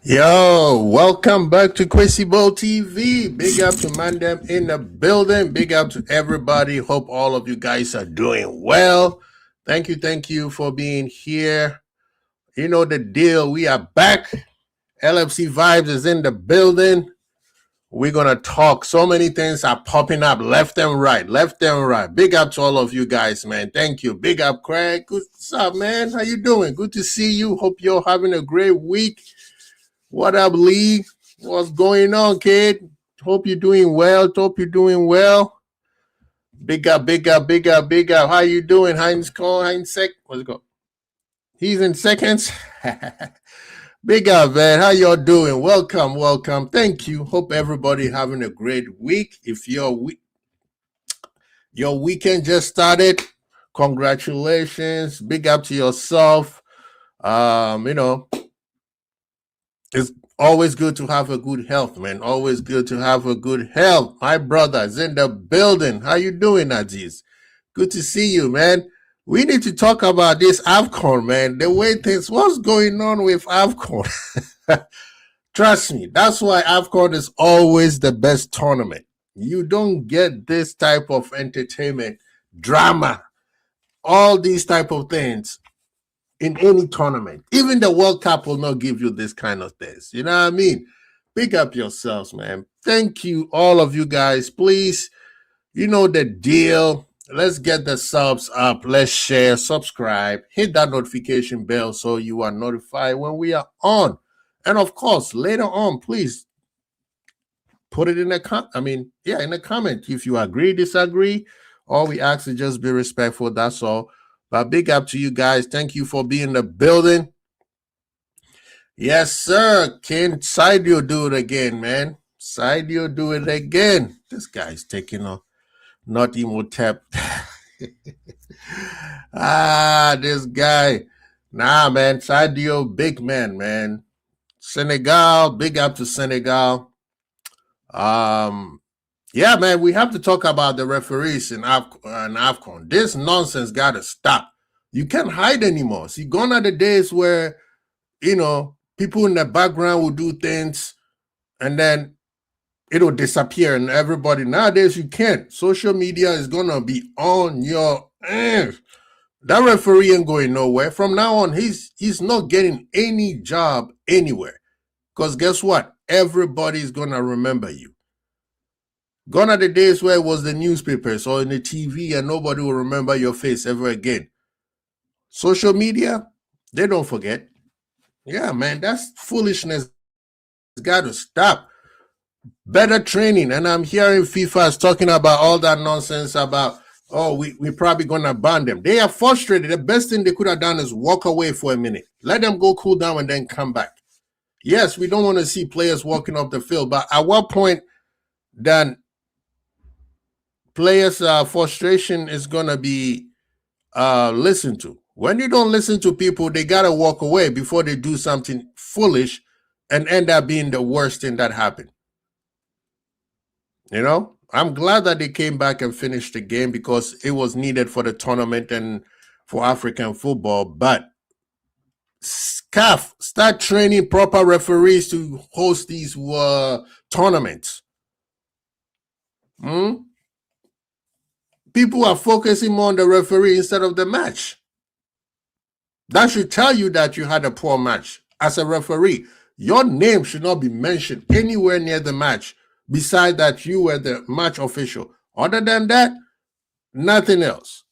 Yo, welcome back to Quincy Bowl TV. Big up to Mandem in the building. Big up to everybody. Hope all of you guys are doing well. Thank you for being here. You know the deal. We are back. LFC Vibes is in the building. We're going to talk. So many things are popping up left and right. Big up to all of you guys, man. Thank you. Big up, Craig. What's up, man? How you doing? Good to see you. Hope you're having a great week. What up, Lee? What's going on, kid? Hope you're doing well. Big up. How you doing? Heinz sec. What's it called? He's in seconds. Big up, man. How y'all doing? Welcome. Thank you. Hope everybody having a great week. If your weekend just started, congratulations. Big up to yourself. It's always good to have a good health, man. Always good to have a good health. My brother's in the building. How you doing, Aziz? Good to see you, man. We need to talk about this AFCON, man. The way things, what's going on with AFCON? Trust me, that's why AFCON is always the best tournament. You don't get this type of entertainment, drama, all these type of things in any tournament. Even the World Cup will not give you this kind of things. You know what I mean? Pick up yourselves, man. Thank you, all of you guys. Please, you know the deal. Let's get the subs up. Let's share, subscribe, hit that notification bell so you are notified when we are on. And of course, later on, please put it in the in the comment if you agree, disagree. All we ask is just be respectful. That's all. But big up to you guys. Thank you for being in the building. Yes, sir. Can Sidio do it again, man? Sidio do it again. This guy's taking a not Imhotep. This guy. Nah, man. Sidio, big man. Senegal, big up to Senegal. Yeah, man, we have to talk about the referees in AFCON. This nonsense got to stop. You can't hide anymore. See, gone are the days where, people in the background will do things and then it'll disappear and everybody. Nowadays, you can't. Social media is going to be on your ass. That referee ain't going nowhere. From now on, he's not getting any job anywhere. Because guess what? Everybody's going to remember you. Gone are the days where it was the newspapers or in the TV and nobody will remember your face ever again. Social media, they don't forget. Yeah, man, that's foolishness. It's got to stop. Better training. And I'm hearing FIFA is talking about all that nonsense about, we're probably going to ban them. They are frustrated. The best thing they could have done is walk away for a minute. Let them go cool down and then come back. Yes, we don't want to see players walking off the field. But at what point then players' frustration is going to be listened to? When you don't listen to people, they got to walk away before they do something foolish and end up being the worst thing that happened. I'm glad that they came back and finished the game because it was needed for the tournament and for African football. But CAF, start training proper referees to host these tournaments. People are focusing more on the referee instead of the match. That should tell you that you had a poor match. As a referee, your name should not be mentioned anywhere near the match, besides that you were the match official. Other than that, nothing else.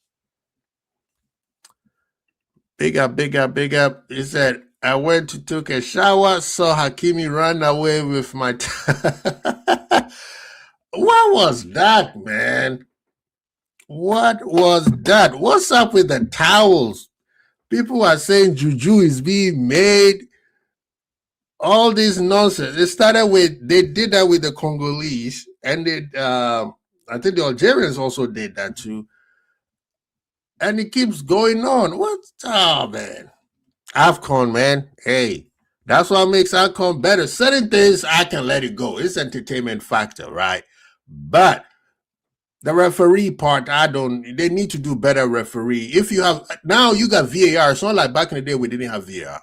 Big up. He said, I went to take a shower, saw Hakimi run away with my... What was that, man? What was that? What's up with the towels? People are saying juju is being made. All this nonsense. They did that with the Congolese, and I think the Algerians also did that too. And it keeps going on. Man? AFCON, man. Hey, that's what makes AFCON better. Certain things, I can let it go. It's entertainment factor, right? But the referee part, they need to do better referee. Now you got VAR. It's not like back in the day we didn't have VAR.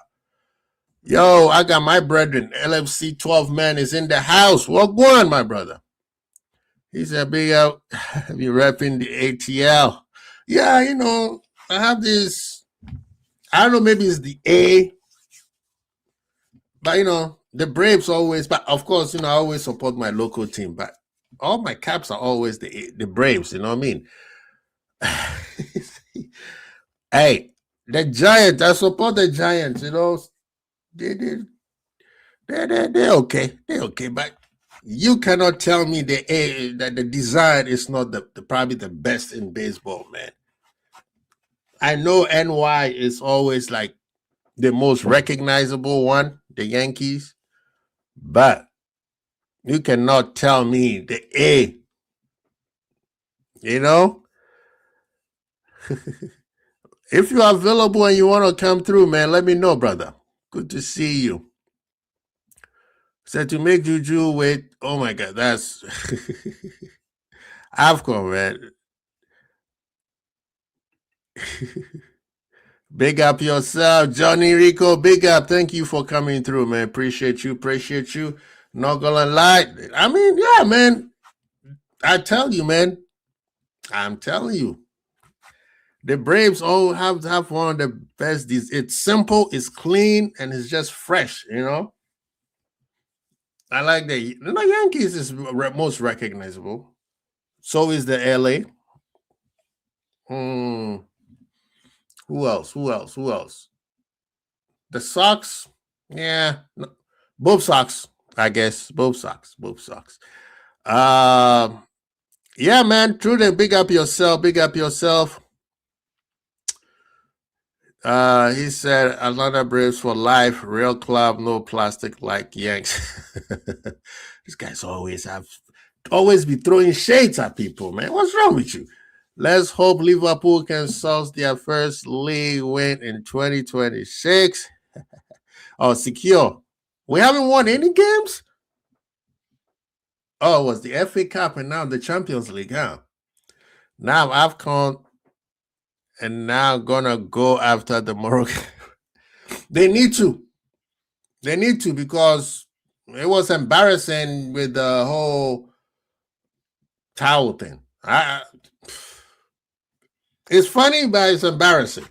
Yo, I got my brethren. LFC 12 man is in the house. What going, my brother? He said, big out. Be repping the ATL. Yeah, I have this. I don't know, maybe it's the A, but the Braves always. But of course, I always support my local team. But all my caps are always the Braves. You know what I mean? Hey, the Giants. I support the Giants. They're okay. They're okay, but you cannot tell me that the design is not the probably the best in baseball, man. I know NY is always like the most recognizable one, the Yankees, but you cannot tell me the A. You know, if you are available and you want to come through, man, let me know, brother. Good to see you. Said to make Juju wait. Oh my God, that's AFCON, man. Big up yourself, Johnny Rico. Big up. Thank you for coming through, man. Appreciate you. Appreciate you. Not gonna lie. I mean, yeah, man. I tell you, man. I'm telling you. The Braves all have one of the best. It's simple, it's clean, and it's just fresh, I like the Yankees is most recognizable. So is the LA. Who else? Who else? Who else? The Sox. Yeah. No, both Sox, I guess. Both Sox. Both Sox. Yeah, man. Truly, big up yourself. Big up yourself. He said Atlanta Braves for life, real club, no plastic like Yanks. These guys always be throwing shades at people, man. What's wrong with you? Let's hope Liverpool can source their first league win in 2026. Oh, secure. We haven't won any games? Oh, it was the FA Cup and now the Champions League, huh? Now AFCON and now gonna go after the Morocco. They need to. They need to because it was embarrassing with the whole towel thing. It's funny, but it's embarrassing.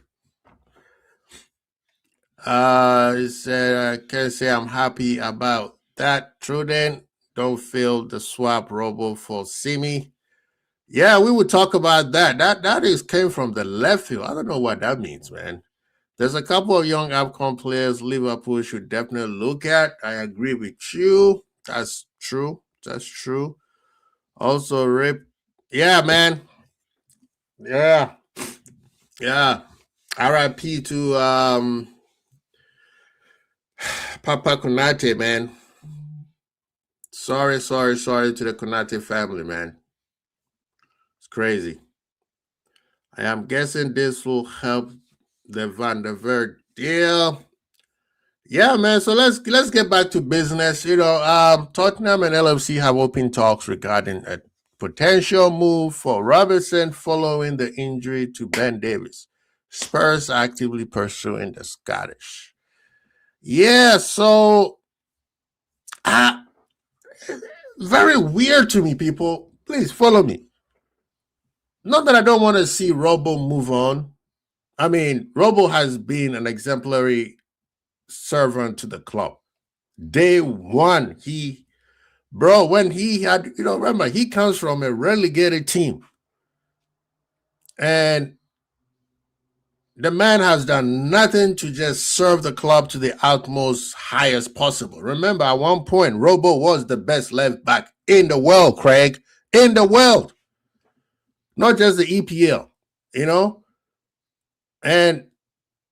He said, I can't say I'm happy about that. Truden, don't feel the swap robo for Simi. Yeah, we would talk about that. That came from the left field. I don't know what that means, man. There's a couple of young AFCON players Liverpool should definitely look at. I agree with you. That's true. That's true. Also, Rip. Yeah, man. Yeah. Yeah. RIP to Papa Konate, man. Sorry to the Konate family, man. It's crazy. I am guessing this will help the Van der Ver deal. Yeah, man. So let's get back to business. Tottenham and LFC have open talks regarding a potential move for Robertson following the injury to Ben Davies. Spurs actively pursuing the Scottish. Yeah, so very weird to me, people. Please follow me. Not that I don't want to see Robo move on. I mean, Robo has been an exemplary servant to the club. Day one, when he had, remember, he comes from a relegated team. And the man has done nothing to just serve the club to the utmost highest possible. Remember, at one point, Robo was the best left back in the world, Craig. In the world. Not just the EPL, And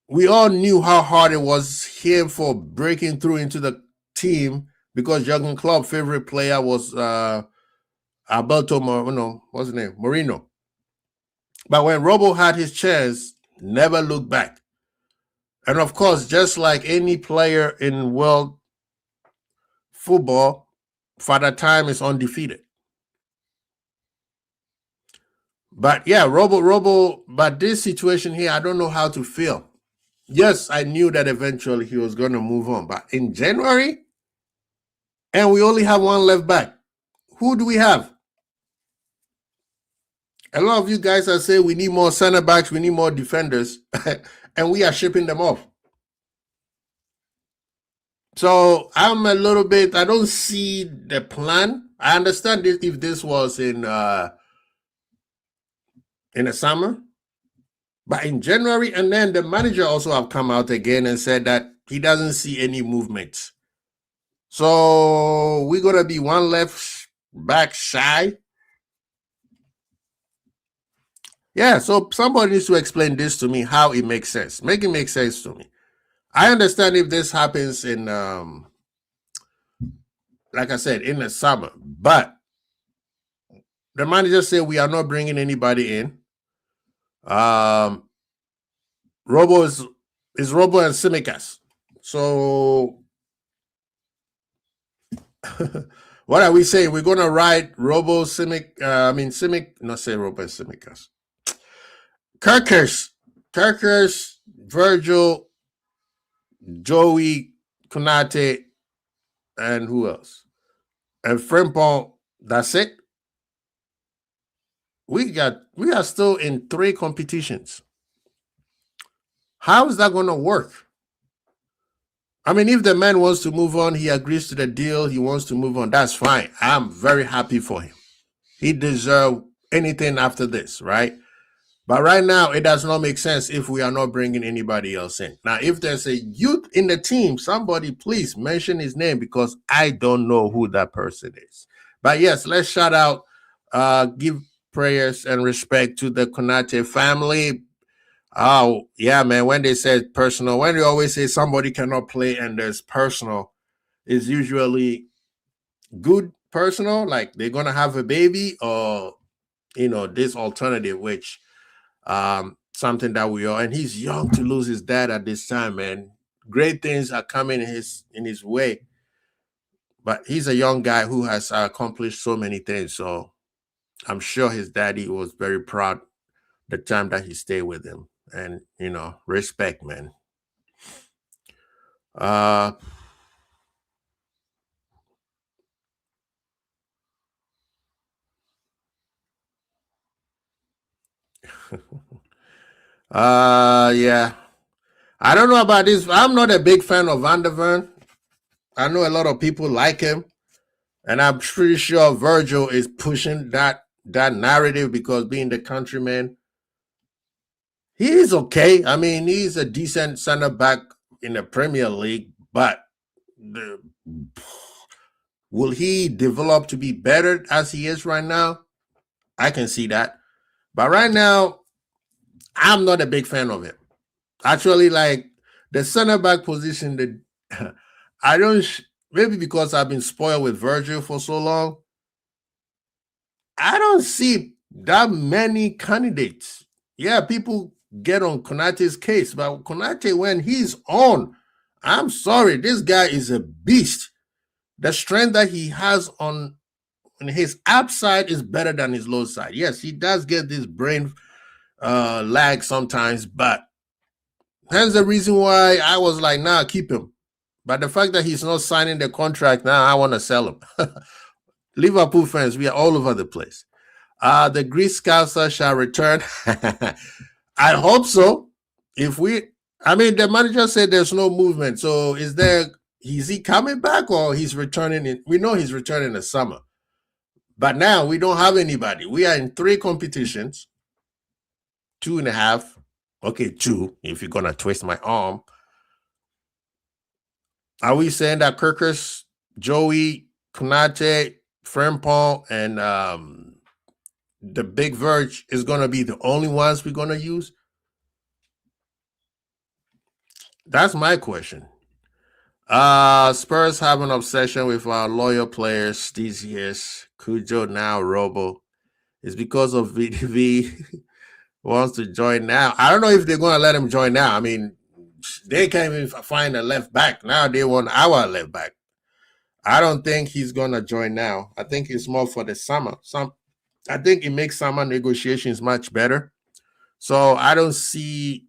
we all knew how hard it was here for breaking through into the team because Jurgen Klopp's favorite player was Alberto what's his name? Moreno. But when Robo had his chance, never looked back. And of course, just like any player in world football, Father Time is undefeated. But yeah, Robo, but this situation here, I don't know how to feel. yes, I knew that eventually he was going to move on. But in January, and we only have one left back. Who do we have? A lot of you guys are saying we need more center backs, we need more defenders, and we are shipping them off. So I'm a little bit, I don't see the plan. I understand if this was in the summer, but in January, and then the manager also have come out again and said that he doesn't see any movement. So we're gonna be one left back shy. Yeah, so somebody needs to explain this to me, how it makes sense. Make it make sense to me. I understand if this happens in like I said, in the summer, but the manager said we are not bringing anybody in. Robo is Robo and Simicas. So what are we saying? We're gonna ride Robo, Simic, not say Robo and Simicas. Kirkers, Virgil, Joey, Konate, and who else? And Frimpong. That's it. We are still in 3 competitions. How is that going to work? I mean, if the man wants to move on, he agrees to the deal, he wants to move on, that's fine. I'm very happy for him. He deserves anything after this, right? But right now, it does not make sense if we are not bringing anybody else in. Now, if there's a youth in the team, somebody please mention his name because I don't know who that person is. But yes, let's shout out, give prayers and respect to the Konate family. Oh, yeah, man. When they say personal, when they always say somebody cannot play and there's personal, it's usually good personal, like they're going to have a baby or, this alternative, which something that we are. And he's young to lose his dad at this time, man. Great things are coming in his way. But he's a young guy who has accomplished so many things. So I'm sure his daddy was very proud the time that he stayed with him. And, respect, man. Yeah. I don't know about this. I'm not a big fan of Van der Ven. I know a lot of people like him. And I'm pretty sure Virgil is pushing that narrative because being the countryman, he's okay. I mean, he's a decent center back in the Premier League, but will he develop to be better as he is right now? I can see that. But right now, I'm not a big fan of it. Actually, like the center back position, I don't, maybe because I've been spoiled with Virgil for so long, I don't see that many candidates. Yeah, people get on Konate's case, but Konate, when he's on, I'm sorry, this guy is a beast. The strength that he has on his upside is better than his low side. Yes, he does get this brain lag sometimes, but that's the reason why I was like, nah, keep him. But the fact that he's not signing the contract now, I want to sell him. Liverpool fans, we are all over the place. The Greece Scouser shall return. I hope so. The manager said there's no movement. So is he coming back or he's returning? We know he's returning in the summer. But now we don't have anybody. We are in 3 competitions, 2.5. Okay, 2, if you're going to twist my arm. Are we saying that Kirkers, Joey, Konate, Frimpong, and the Big Verge is going to be the only ones we're going to use? That's my question. Spurs have an obsession with our loyal players these years. Cujo, now Robo. It's because of VDV wants to join now. I don't know if they're going to let him join now. I mean, they can't even find a left back. Now they want our left back. I don't think he's going to join now. I think it's more for the summer. I think it makes summer negotiations much better. So I don't see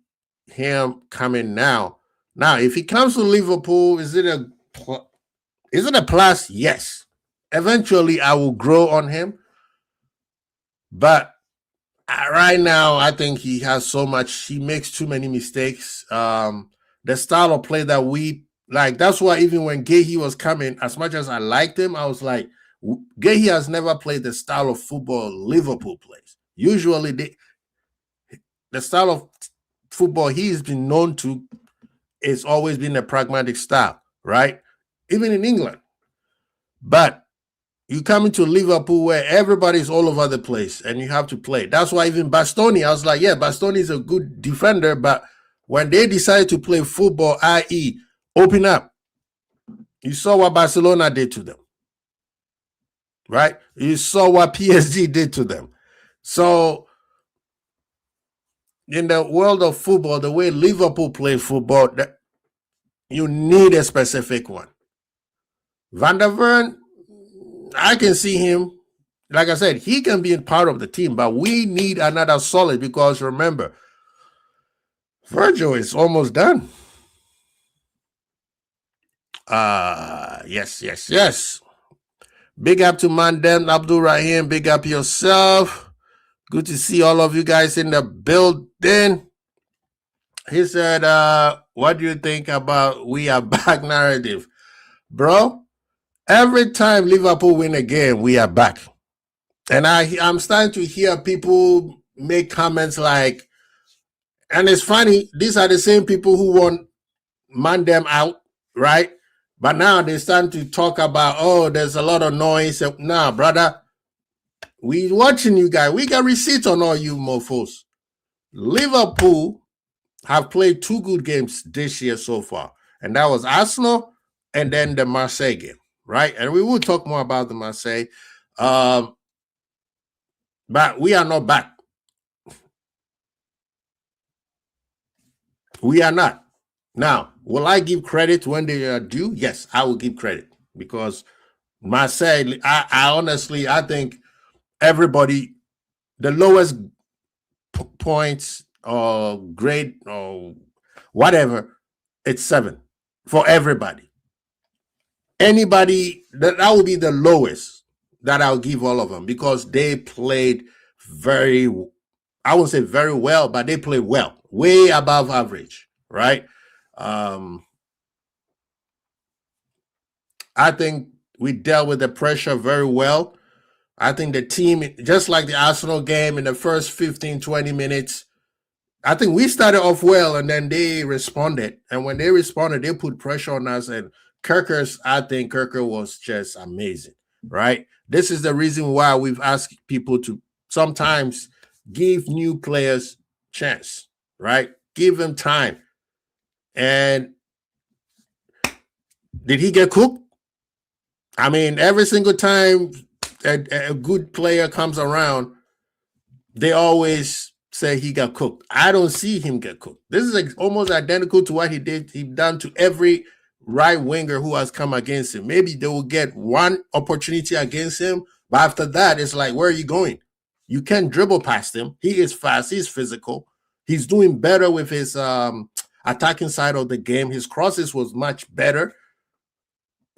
him coming now. Now, if he comes to Liverpool, is it a plus? Yes. Eventually, I will grow on him. But right now, I think he has so much. He makes too many mistakes. The style of play that we like, that's why even when Gahey was coming, as much as I liked him, I was like, Gahey has never played the style of football Liverpool plays. Usually, the style of football he's been known to is always been a pragmatic style, right? Even in England. But you come into Liverpool where everybody's all over the place and you have to play. That's why even Bastoni, I was like, yeah, Bastoni is a good defender, but when they decided to play football, i.e., open up, you saw what Barcelona did to them, right? You saw what PSG did to them. So in the world of football, the way Liverpool play football, you need a specific one. Van der Ven, I can see him. Like I said, he can be a part of the team, but we need another solid because remember, Virgil is almost done. Yes. Big up to Mandem Abdul Rahim. Big up yourself. Good to see all of you guys in the building. He said, what do you think about we are back narrative? Bro, every time Liverpool win a game, we are back. And I'm starting to hear people make comments like, and it's funny, these are the same people who want Mandem out, right? But now they're starting to talk about, oh, there's a lot of noise. Nah, brother, we watching you guys. We got receipts on all you mofos. Liverpool have played 2 good games this year so far. And that was Arsenal and then the Marseille game, right? And we will talk more about the Marseille. But we are not back. We are not. Now, will I give credit when they are due? Yes, I will give credit because Marseille, I honestly, I think everybody, the lowest points or grade or whatever, it's 7 for everybody. Anybody, that will be the lowest that I'll give all of them because they played very, I won't say very well, but they played well, way above average, right? I think we dealt with the pressure very well. I think the team, just like the Arsenal game in the first 15, 20 minutes, I think we started off well and then they responded. And when they responded, they put pressure on us. And I think Kirker was just amazing, right? This is the reason why we've asked people to sometimes give new players chance, right? Give them time. And did he get cooked? I mean, every single time a good player comes around, they always say he got cooked. I don't see him get cooked. This is almost identical to what he done to every right winger who has come against him. Maybe they will get one opportunity against him, but after that, it's like, where are you going? You can't dribble past him. He is fast. He's physical. He's doing better with his attacking side of the game. His crosses was much better,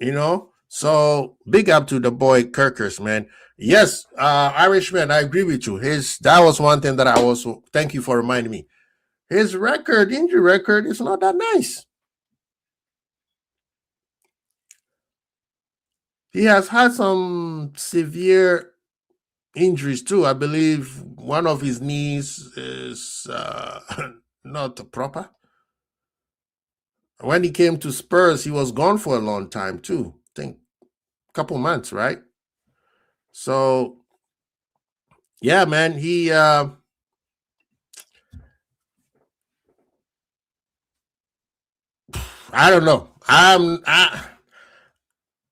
you know. So big up to the boy Kirkers, man. Yes, Irishman, I agree with you. That was one thing that I also thank you for reminding me. His injury record, is not that nice. He has had some severe injuries too. I believe one of his knees is not proper. When he came to Spurs, he was gone for a long time too. I think a couple months, right? So, yeah, man, he I don't know.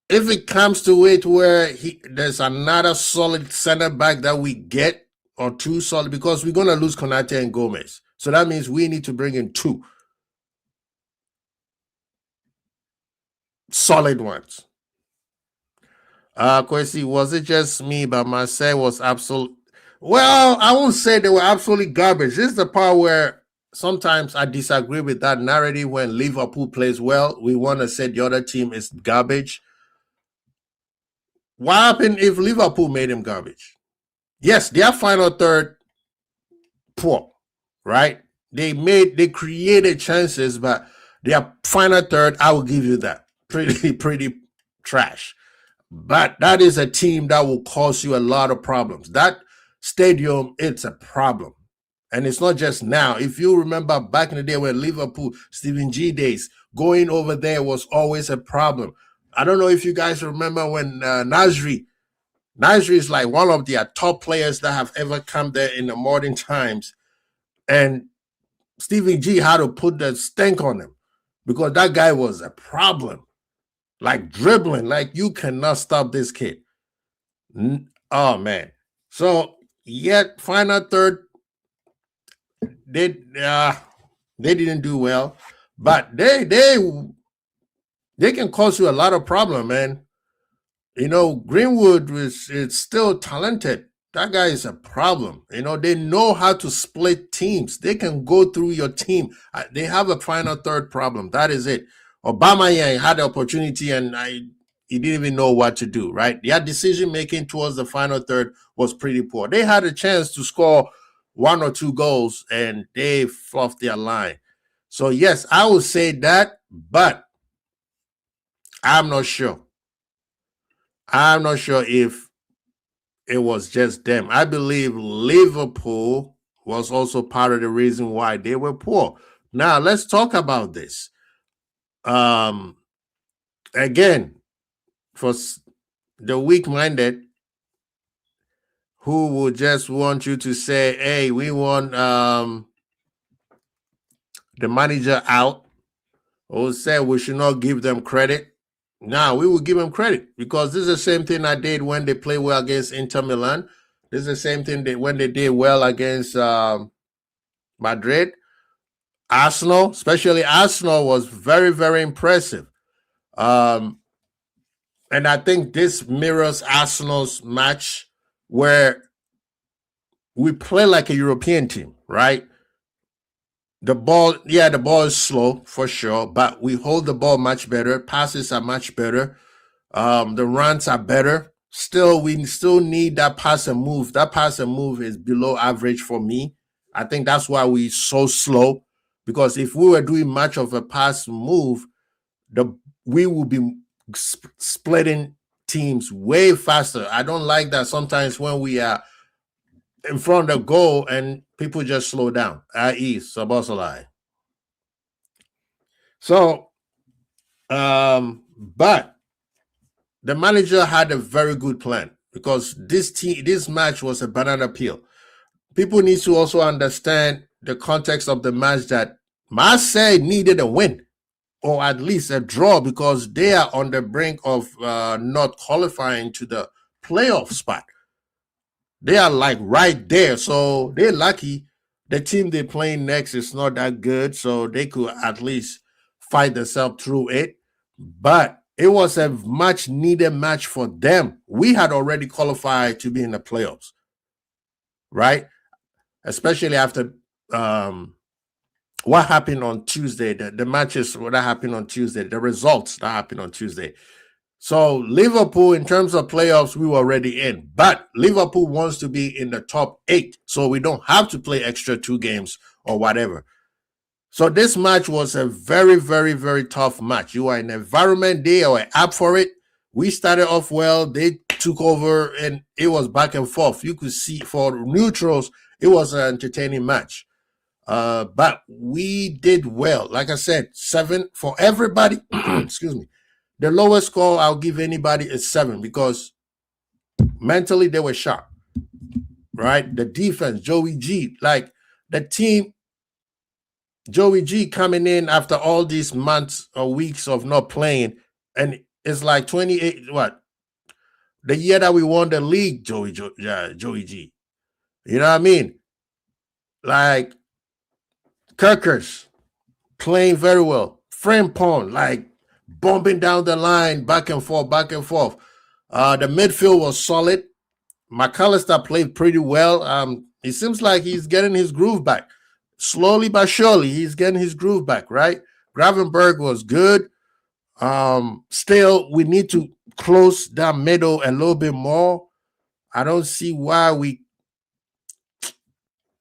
If it comes to it where there's another solid center back that we get or 2 solid, because we're gonna lose Konate and Gomez, so that means we need to bring in 2 solid ones. Kwesi, was it just me, but Marseille was absolute? Well, I won't say they were absolutely garbage. This is the part where sometimes I disagree with that narrative. When Liverpool plays well, we want to say the other team is garbage. What happened if Liverpool made him garbage? Yes, their final third, poor, right? They created chances, but their final third, I will give you that, pretty trash. But that is a team that will cause you a lot of problems. That stadium, it's a problem. And it's not just now. If you remember back in the day when Liverpool, Steven G days, going over there was always a problem. I don't know if you guys remember when Nasri is like one of the top players that have ever come there in the modern times. And Steven G had to put the stank on him because that guy was a problem. Like dribbling, like you cannot stop this kid. Oh, man. So, yet, final third, they didn't do well. But they can cause you a lot of problem, man. You know, Greenwood is still talented. That guy is a problem. You know, they know how to split teams. They can go through your team. They have a final third problem. That is it. Obama had the opportunity and he didn't even know what to do, right? Their decision making towards the final third was pretty poor. They had a chance to score 1 or 2 goals and they fluffed their line. So, yes, I would say that, but I'm not sure. I'm not sure if it was just them. I believe Liverpool was also part of the reason why they were poor. Now, let's talk about this. Again, for the weak-minded who would just want you to say, hey, we want the manager out, or say we should not give them credit. Now, we will give them credit because this is the same thing I did when they played well against Inter Milan. This is the same thing when they did well against Madrid. Arsenal, especially Arsenal, was very, very impressive. And I think this mirrors Arsenal's match where we play like a European team, right? The ball is slow for sure, but we hold the ball much better. Passes are much better. The runs are better. We still need that pass and move. That pass and move is below average for me. I think that's why we're so slow. Because if we were doing much of a pass move, we would be splitting teams way faster. I don't like that sometimes when we are in front of the goal and people just slow down, i.e. Szoboszlai. So, but the manager had a very good plan because this match was a banana peel. People need to also understand the context of the match that Marseille needed a win or at least a draw because they are on the brink of not qualifying to the playoff spot. They are like right there. So they're lucky. The team they're playing next is not that good. So they could at least fight themselves through it. But it was a much needed match for them. We had already qualified to be in the playoffs, right? Especially after what happened on Tuesday, the matches that happened on Tuesday, the results that happened on Tuesday. So Liverpool, in terms of playoffs, we were already in. But Liverpool wants to be in the top 8, so we don't have to play extra 2 games or whatever. So this match was a very, very, very tough match. You are in an environment, they were up for it. We started off well, they took over, and it was back and forth. You could see for neutrals, it was an entertaining match. But we did well. Like I said, 7 for everybody. Excuse me. The lowest score I'll give anybody is 7 because mentally they were sharp, right? The defense, Joey G, like the team, Joey G coming in after all these months or weeks of not playing, and it's like 28, what? The year that we won the league, Joey G. You know what I mean? Like Kirkers playing very well. Frimpong, like bumping down the line, back and forth, back and forth. The midfield was solid. McAllister played pretty well. It seems like he's getting his groove back. slowly but surely, he's getting his groove back, right? Gravenberg was good. Still, we need to close that middle a little bit more. I don't see why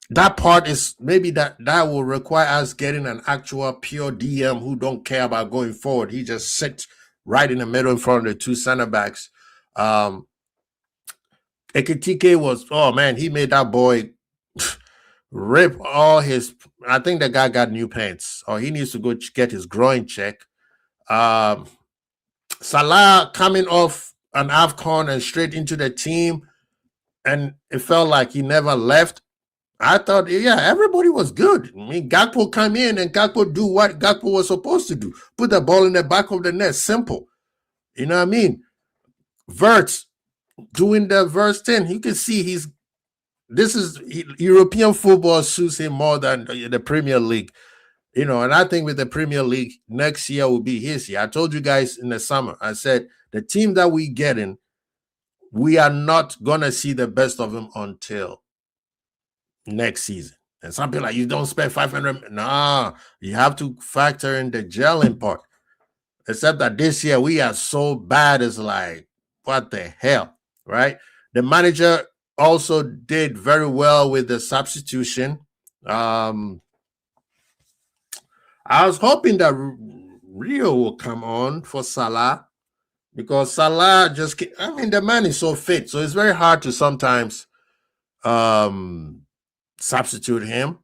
that part is maybe that will require us getting an actual pure DM who don't care about going forward. He just sits right in the middle in front of the two center backs. Ekitike was, oh man, he made that boy rip all his. I think the guy got new pants, or he needs to go get his groin check. Salah coming off an AFCON and straight into the team, and it felt like he never left. I thought, yeah, everybody was good. I mean, Gakpo come in and Gakpo do what Gakpo was supposed to do. Put the ball in the back of the net. Simple. You know what I mean? Verts doing the verse 10. You can see European football suits him more than the Premier League. You know, and I think with the Premier League, next year will be his year. I told you guys in the summer, I said, the team that we get in, we are not going to see the best of him until next season. And some people like, you don't spend 500. Nah, you have to factor in the gelling part. Except that this year we are so bad, it's like, what the hell, right? The manager also did very well with the substitution. I was hoping that Rio will come on for Salah, because Salah the man is so fit, so it's very hard to sometimes substitute him.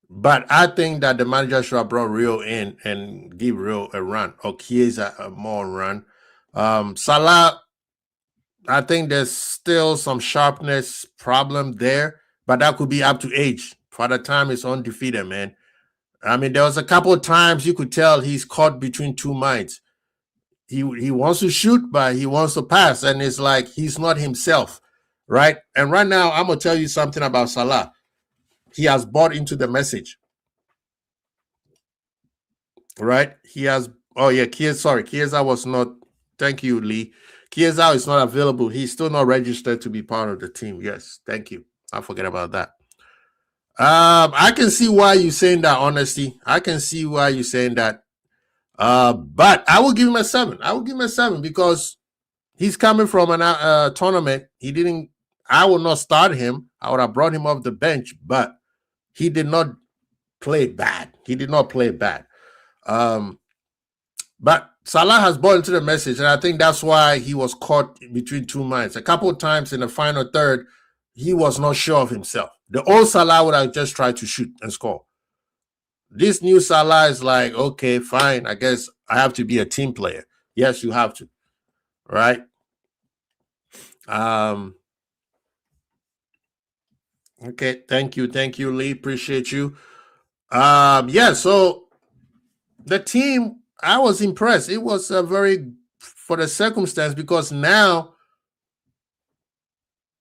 But I think that the manager should have brought Rio in and give Rio a run, or Chiesa a more run. Salah, I think there's still some sharpness problem there, but that could be up to age. For the time, it's undefeated, man. I mean, there was a couple of times you could tell he's caught between two minds. He wants to shoot, but he wants to pass, and it's like he's not himself, right? And right now, I'm going to tell you something about Salah. He has bought into the message, right? He has, oh yeah, Chiesa was not, thank you, Lee. Chiesa is not available. He's still not registered to be part of the team. Yes, thank you. I forget about that. I can see why you're saying that, honestly. I can see why you're saying that. But I will give him a 7. I will give him a 7 because he's coming from a tournament. I will not start him. I would have brought him off the bench, but he did not play bad. But Salah has bought into the message, and I think that's why he was caught between two minds. A couple of times in the final third, he was not sure of himself. The old Salah would have just tried to shoot and score. This new Salah is like, okay, fine. I guess I have to be a team player. Yes, you have to. Right? Okay, thank you, Lee. Appreciate you. Yeah, so the team, I was impressed. It was for the circumstance, because now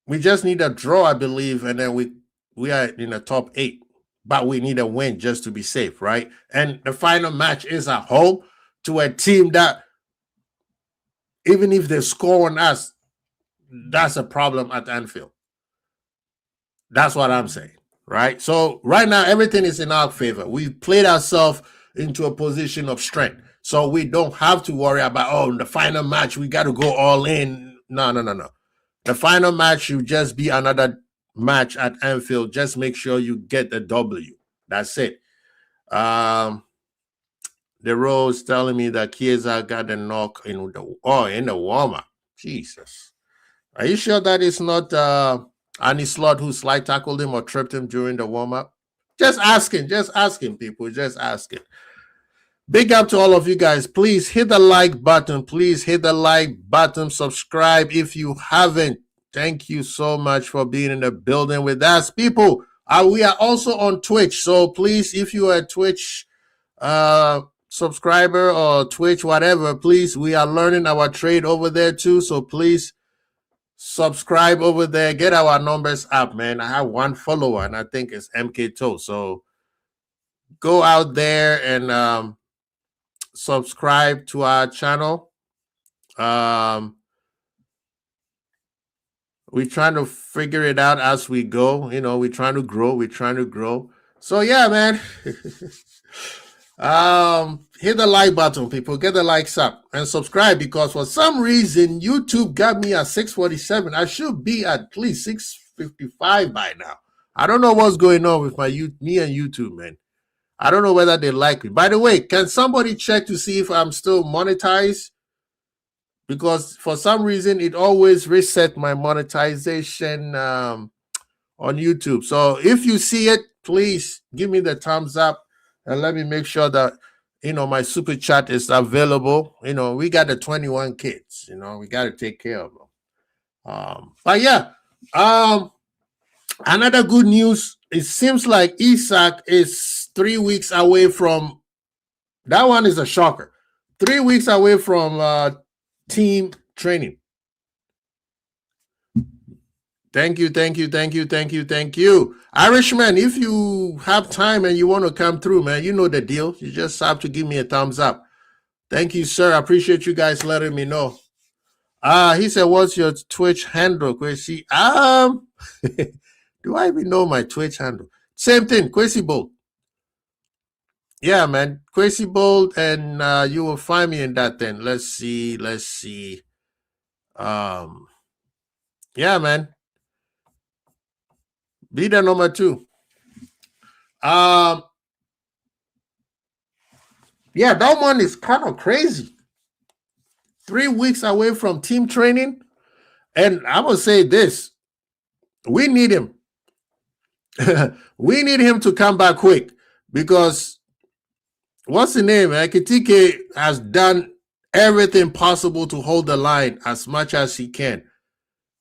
we just need a draw, I believe, and then we are in the top 8. But we need a win just to be safe, right? And the final match is at home to a team that, even if they score on us, that's a problem at Anfield. That's what I'm saying, right? So right now, everything is in our favor. We've played ourselves into a position of strength. So we don't have to worry about, the final match, we got to go all in. No. The final match should just be another match at Anfield. Just make sure you get the W. That's it. The Rose telling me that Chiesa got a knock in the warm-up. Jesus. Are you sure that it's not Annie Slot who slide tackled him or tripped him during the warm-up? Just asking, people. Just asking. Big up to all of you guys. Please hit the like button. Subscribe if you haven't. Thank you so much for being in the building with us, people. We are also on Twitch. So please, if you are a Twitch subscriber or Twitch, whatever, please, we are learning our trade over there too. So please subscribe over there. Get our numbers up, man. I have one follower, and I think it's MK Toe. So go out there and subscribe to our channel. We're trying to figure it out as we go. You know, we're trying to grow. We're trying to grow. So yeah, man. Hit the like button, people. Get the likes up and subscribe, because for some reason YouTube got me at 647. I should be at least 655 by now. I don't know what's going on with me and YouTube, man. I don't know whether they like me. By the way, can somebody check to see if I'm still monetized? Because for some reason it always reset my monetization on YouTube. So if you see it, please give me the thumbs up and let me make sure that my super chat is available. We got the 21 kids. We got to take care of them. But yeah, another good news. It seems like Isak is 3 weeks away from. That one is a shocker. 3 weeks away from team training. Thank you. Irishman, if you have time and you want to come through, man, you know the deal. You just have to give me a thumbs up. Thank you, sir. I appreciate you guys letting me know. He said, what's your Twitch handle, Kwesi? Do I even know my Twitch handle? Same thing, Kwesi Bolt. Yeah, man. Kwesi Bolt, and you will find me in that thing. Let's see. Yeah, man. Be the number 2. Yeah, that one is kind of crazy. 3 weeks away from team training. And I will say this. We need him. We need him to come back quick, because what's the name? Ekitike has done everything possible to hold the line as much as he can.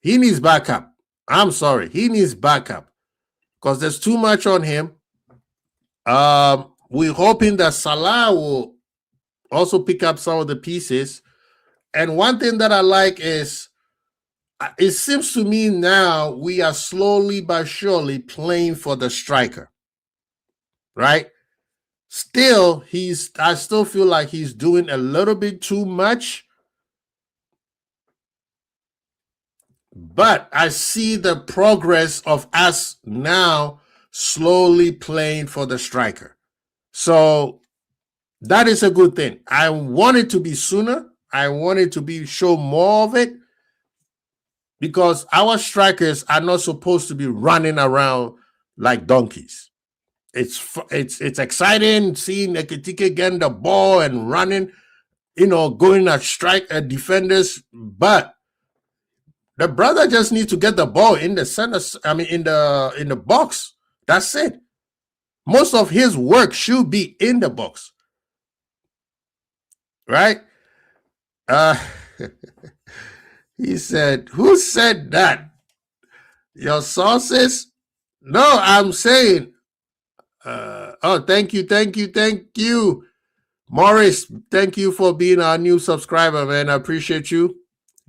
He needs backup. I'm sorry. He needs backup, because there's too much on him. We're hoping that Salah will also pick up some of the pieces. And one thing that I like is, it seems to me now we are slowly but surely playing for the striker, right? Still, I still feel like he's doing a little bit too much. But I see the progress of us now slowly playing for the striker. So that is a good thing. I want it to be sooner. I want it to show more of it, because our strikers are not supposed to be running around like donkeys. It's exciting seeing Ekitike getting the ball and running, going at defenders, but the brother just needs to get the ball in the center. I mean, in the box. That's it. Most of his work should be in the box, right? He said, "Who said that? Your sources?" No, I'm saying. Thank you, Morris. Thank you for being our new subscriber, man. I appreciate you.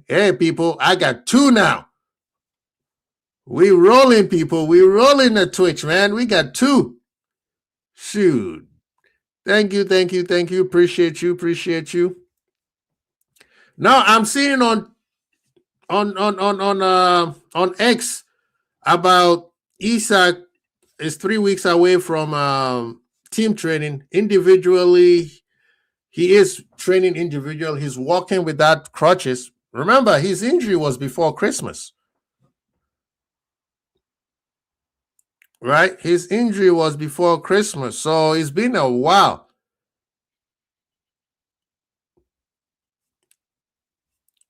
Hey, people, I got 2 now. We rolling, people. We rolling the Twitch, man. We got 2. Shoot. Thank you. Appreciate you. Now I'm seeing on X about Isak is 3 weeks away from team training. Individually, he is training individual. He's walking without crutches. Remember, his injury was before Christmas. Right? His injury was before Christmas. So it's been a while.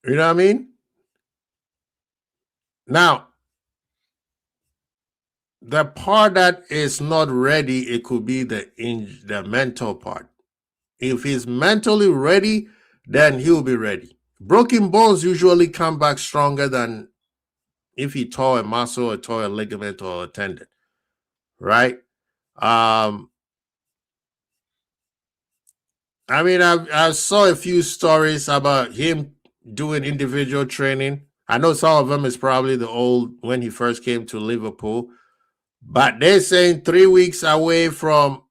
You know what I mean? Now, the part that is not ready, it could be the mental part. If he's mentally ready, then he'll be ready. Broken bones usually come back stronger than if he tore a muscle or tore a ligament or a tendon, right? I mean, I saw a few stories about him doing individual training. I know some of them is probably the old when he first came to Liverpool, but they're saying 3 weeks away from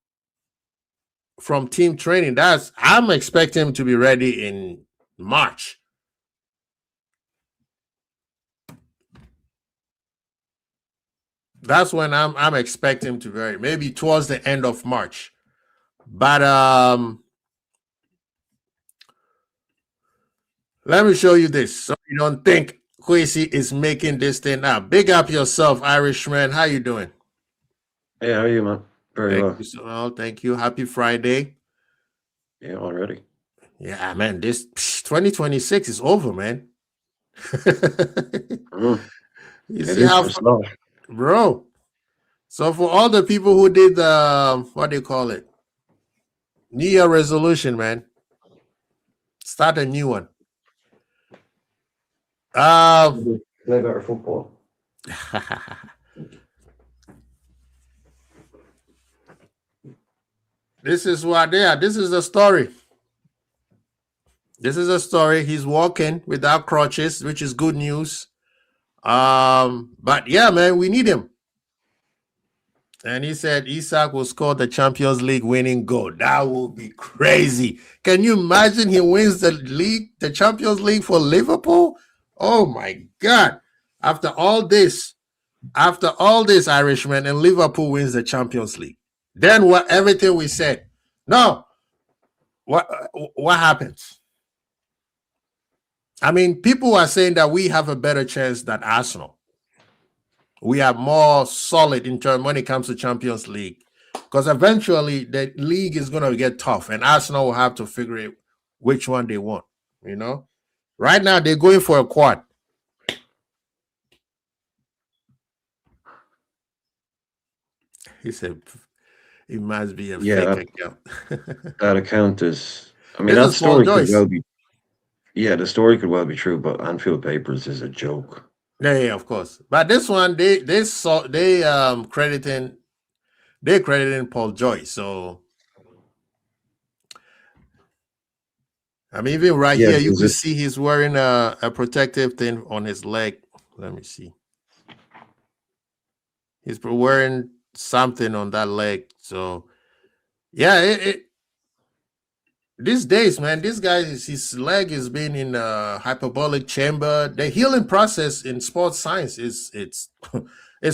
team training. I'm expecting him to be ready in March. That's when I'm expecting him to vary. Maybe towards the end of March. But let me show you this so you don't think Kwesi is making this thing up. Big up yourself, Irishman. How you doing? Hey, how are you, man? Very Thank well. you so well. Thank you. Happy Friday. Yeah, already. Yeah, man. This 2026 is over, man. Mm, You it see is how, for slow. bro? So for all the people who did the what do you call it? New Year resolution, man. Start a new one. Um, Play better football. this is what they are. This is the story. This is a story. He's walking without crutches, which is good news. But yeah, man, we need him. And he said Isak will score the Champions League winning goal. That will be crazy. Can you imagine he wins the league, the Champions League for Liverpool? Oh my God. After all this, Irishman, and Liverpool wins the Champions League. Then what everything we said. No. What happens? I mean, people are saying that we have a better chance than Arsenal. We are more solid in terms when it comes to Champions League, because eventually the league is going to get tough, and Arsenal will have to figure out which one they want. You know, right now they're going for a quad. He said it must be a Yeah, fake that, account. that account is. I mean, This that is Paul story could Joyce. well be. Yeah, the story could well be true, but Anfield Papers is a joke. Yeah, of course. But this one, they crediting Paul Joyce. So I mean, even right Yeah, here, you because could see he's wearing a protective thing on his leg. Let me see. He's wearing something on that leg. So yeah, these days, man, this guy his leg is being in a hyperbolic chamber. The healing process in sports science is it's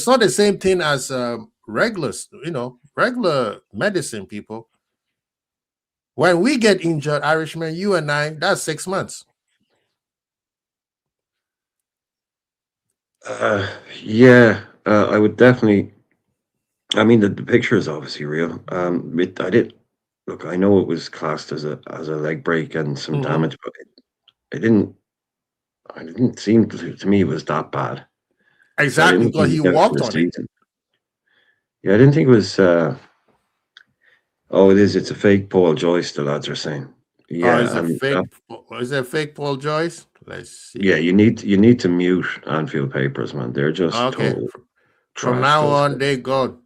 not the same thing as regular medicine people. When we get injured, Irishman, you and I, that's 6 months. uh, yeah, I would definitely. I mean, the picture is obviously real. I did look. I know it was classed as a leg break and some Mm-hmm. damage, but it didn't. It didn't seem to me it was that bad. So I Exactly, didn't because think he he'd get it for walked the on it. season. Yeah, I didn't think it was. Oh, it is. It's a fake Paul Joyce. The lads are saying. Or Yeah, and is it fake Paul Joyce? Let's yeah, see. you need to mute Anfield Papers, man. They're just Okay. total From trash. now Those on, guys. they gone.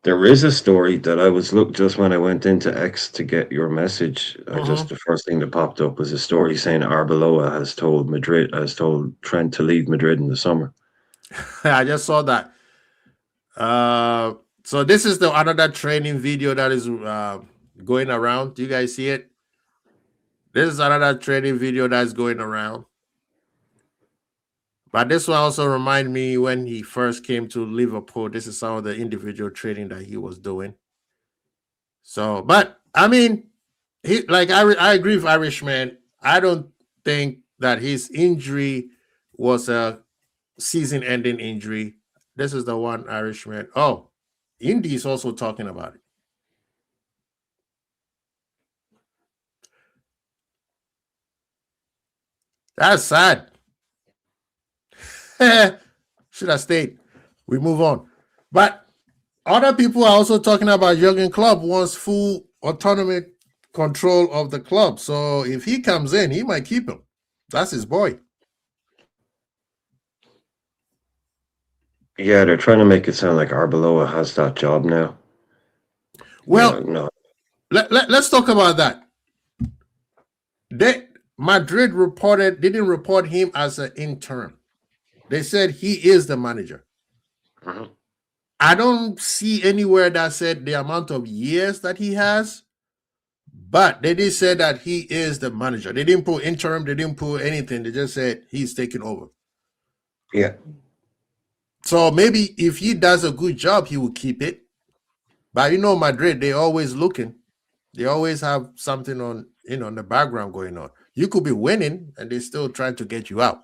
There is a story that I was look just when I went into X to get your message. I just Mm-hmm. the first thing that popped up was a story saying Arbeloa has told Trent to leave Madrid in the summer. I just saw that. Uh, so this is the another training video that is going around. Do you guys see it? This is another training video that's going around. But this one also remind me when he first came to Liverpool. This is some of the individual training that he was doing. So, but I mean, he like I agree with Irishman. I don't think that his injury was a season-ending injury. This is the one Irishman. Oh, Indy is also talking about it. That's sad. Should have stayed. We move on. But other people are also talking about Jurgen Klopp wants full autonomy control of the club. So if he comes in, he might keep him. That's his boy. Yeah, they're trying to make it sound like Arbeloa has that job now. Yeah, Well, no. let's talk about that. They Madrid didn't report him as an intern. They said he is the manager. Mhm. I don't see anywhere that said the amount of years that he has, but they did say that he is the manager. They didn't put interim, they didn't put anything. They just said he's taking over. Yeah. So maybe if he does a good job, he will keep it. But Madrid, they always looking. They always have something on in the background going on. You could be winning and they're still trying to get you out.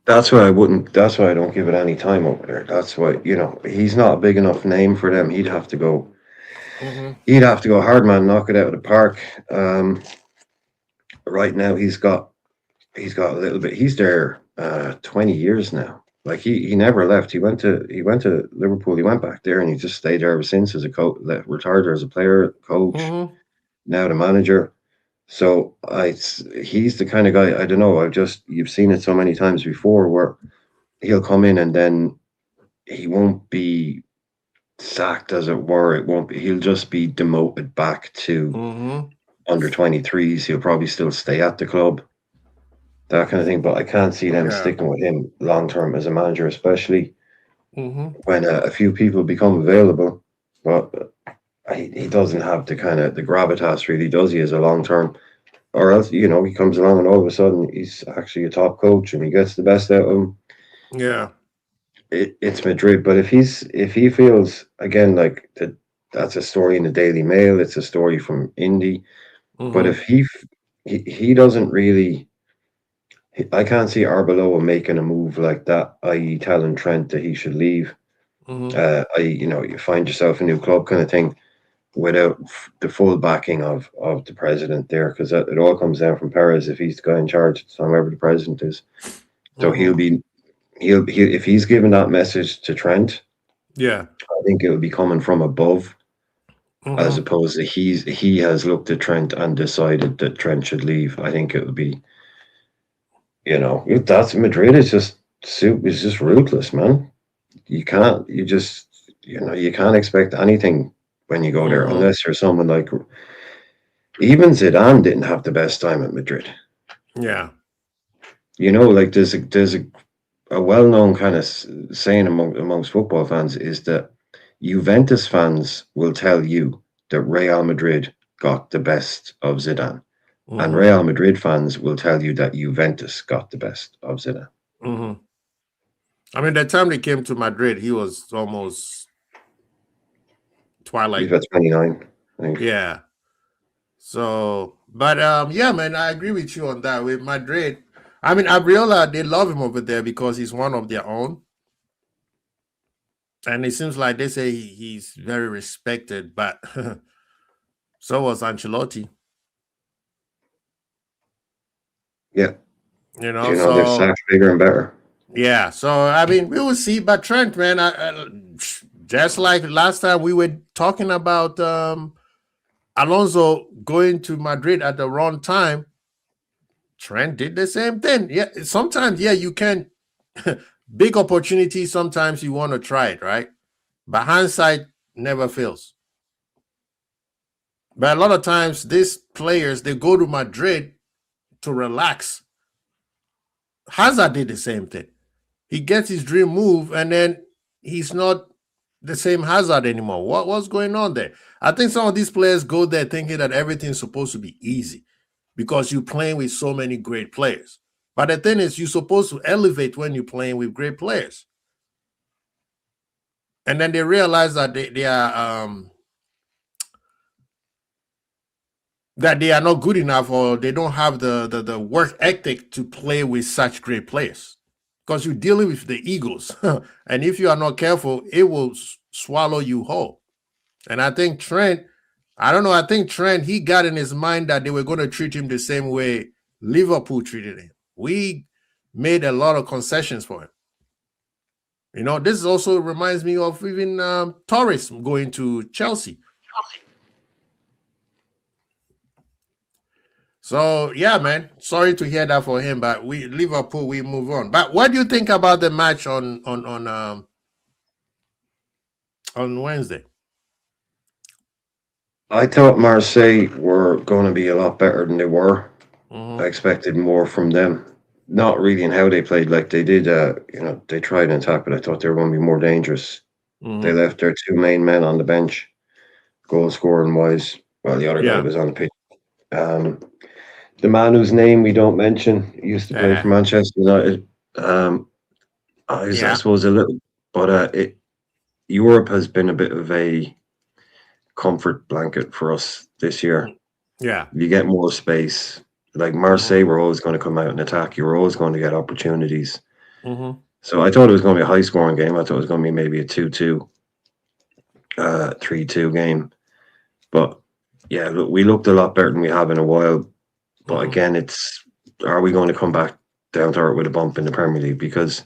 That's why I wouldn't. That's why I don't give it any time over there. That's why he's not a big enough name for them. He'd have to go. Mm-hmm. He'd have to go hard, man. Knock it out of the park. Right now, he's got a little bit. He's there 20 years now. Like he never left. He went to Liverpool. He went back there and he just stayed there ever since as a coach. Retired there as a player, coach. Mm-hmm. Now the manager. So he's the kind of guy. I don't know. You've seen it so many times before where he'll come in and then he won't be sacked, as it were. It won't be. He'll just be demoted back to Mm-hmm. under 23s. He'll probably still stay at the club, that kind of thing. But I can't see them Yeah. sticking with him long term as a manager, especially Mm-hmm. when a few people become available. But he doesn't have the kind of the gravitas, really, does he, as a long term? Or else, he comes along and all of a sudden he's actually a top coach and he gets the best out of him. Yeah. It's Madrid. But if he feels again like that's a story in the Daily Mail, it's a story from Indy. But Mm-hmm. if he doesn't really, I can't see Arbeloa making a move like that, i.e., telling Trent that he should leave. Mm-hmm. You find yourself a new club kind of thing without the full backing of the president there, because it all comes down from Perez if he's the guy in charge, so whoever the president is. So Mm-hmm. he'll if he's giving that message to Trent, Yeah. I think it will be coming from above, as Mm-hmm. opposed to he has looked at Trent and decided that Trent should leave. I think it will be, that's Madrid is just ruthless, man. You can't expect anything when you go there Mm-hmm. unless you're someone like even Zidane didn't have the best time at Madrid. Yeah. Like there's a well-known kind of saying amongst football fans is that Juventus fans will tell you that Real Madrid got the best of Zidane, and Mm-hmm. Real Madrid fans will tell you that Juventus got the best of Zidane. Mm-hmm. I mean, the time they came to Madrid, he was almost He's twilight. about 29, I think. Yeah. So, but yeah, man, I agree with you on that. With Madrid, I mean, Abriola, they love him over there because he's one of their own, and it seems like they say he's very respected. But so was Ancelotti, Yeah, you know. they're So sacked bigger and better. yeah, so I mean, we will see. But Trent, man, just like last time we were talking about Alonso going to Madrid at the wrong time. Trent did the same thing. Yeah, sometimes, yeah, you can big opportunity. Sometimes you want to try it, right? But hindsight never fails. But a lot of times, these players they go to Madrid to relax. Hazard did the same thing. He gets his dream move, and then he's not the same Hazard anymore. What's going on there? I think some of these players go there thinking that everything's supposed to be easy because you're playing with so many great players. But the thing is, you're supposed to elevate when you're playing with great players. And then they realize that they are that they are not good enough, or they don't have the work ethic to play with such great players. Because you're dealing with the egos, and if you are not careful, it will swallow you whole. And I think Trent, I don't know, I think Trent, he got in his mind that they were going to treat him the same way Liverpool treated him. We made a lot of concessions for him. This also reminds me of even Torres going to Chelsea. So yeah, man. Sorry to hear that for him, but we Liverpool, we move on. But what do you think about the match on Wednesday? I thought Marseille were going to be a lot better than they were. I Mm-hmm. expected more from them. Not really in how they played. Like they did, they tried and attack, but I thought they were going to be more dangerous. They Mm-hmm. left their two main men on the bench, goal scoring wise. Well, the other guy Yeah. was on the pitch. Um, the man whose name we don't mention used to play for Uh, Manchester United. Um, I Yeah. suppose a little, but Europe has been a bit of a comfort blanket for us this year. Mm. Yeah. You get more space. Like Hmm. Marseille, we're always going to come out and attack you. We're always going to get opportunities. Hmm. So I thought it was going to be a high scoring game. I thought it was going to be maybe a 2-2, 3-2 game. But yeah, look, we looked a lot better than we have in a while. But Hmm. again, are we going to come back down to earth with a bump in the Premier League? Because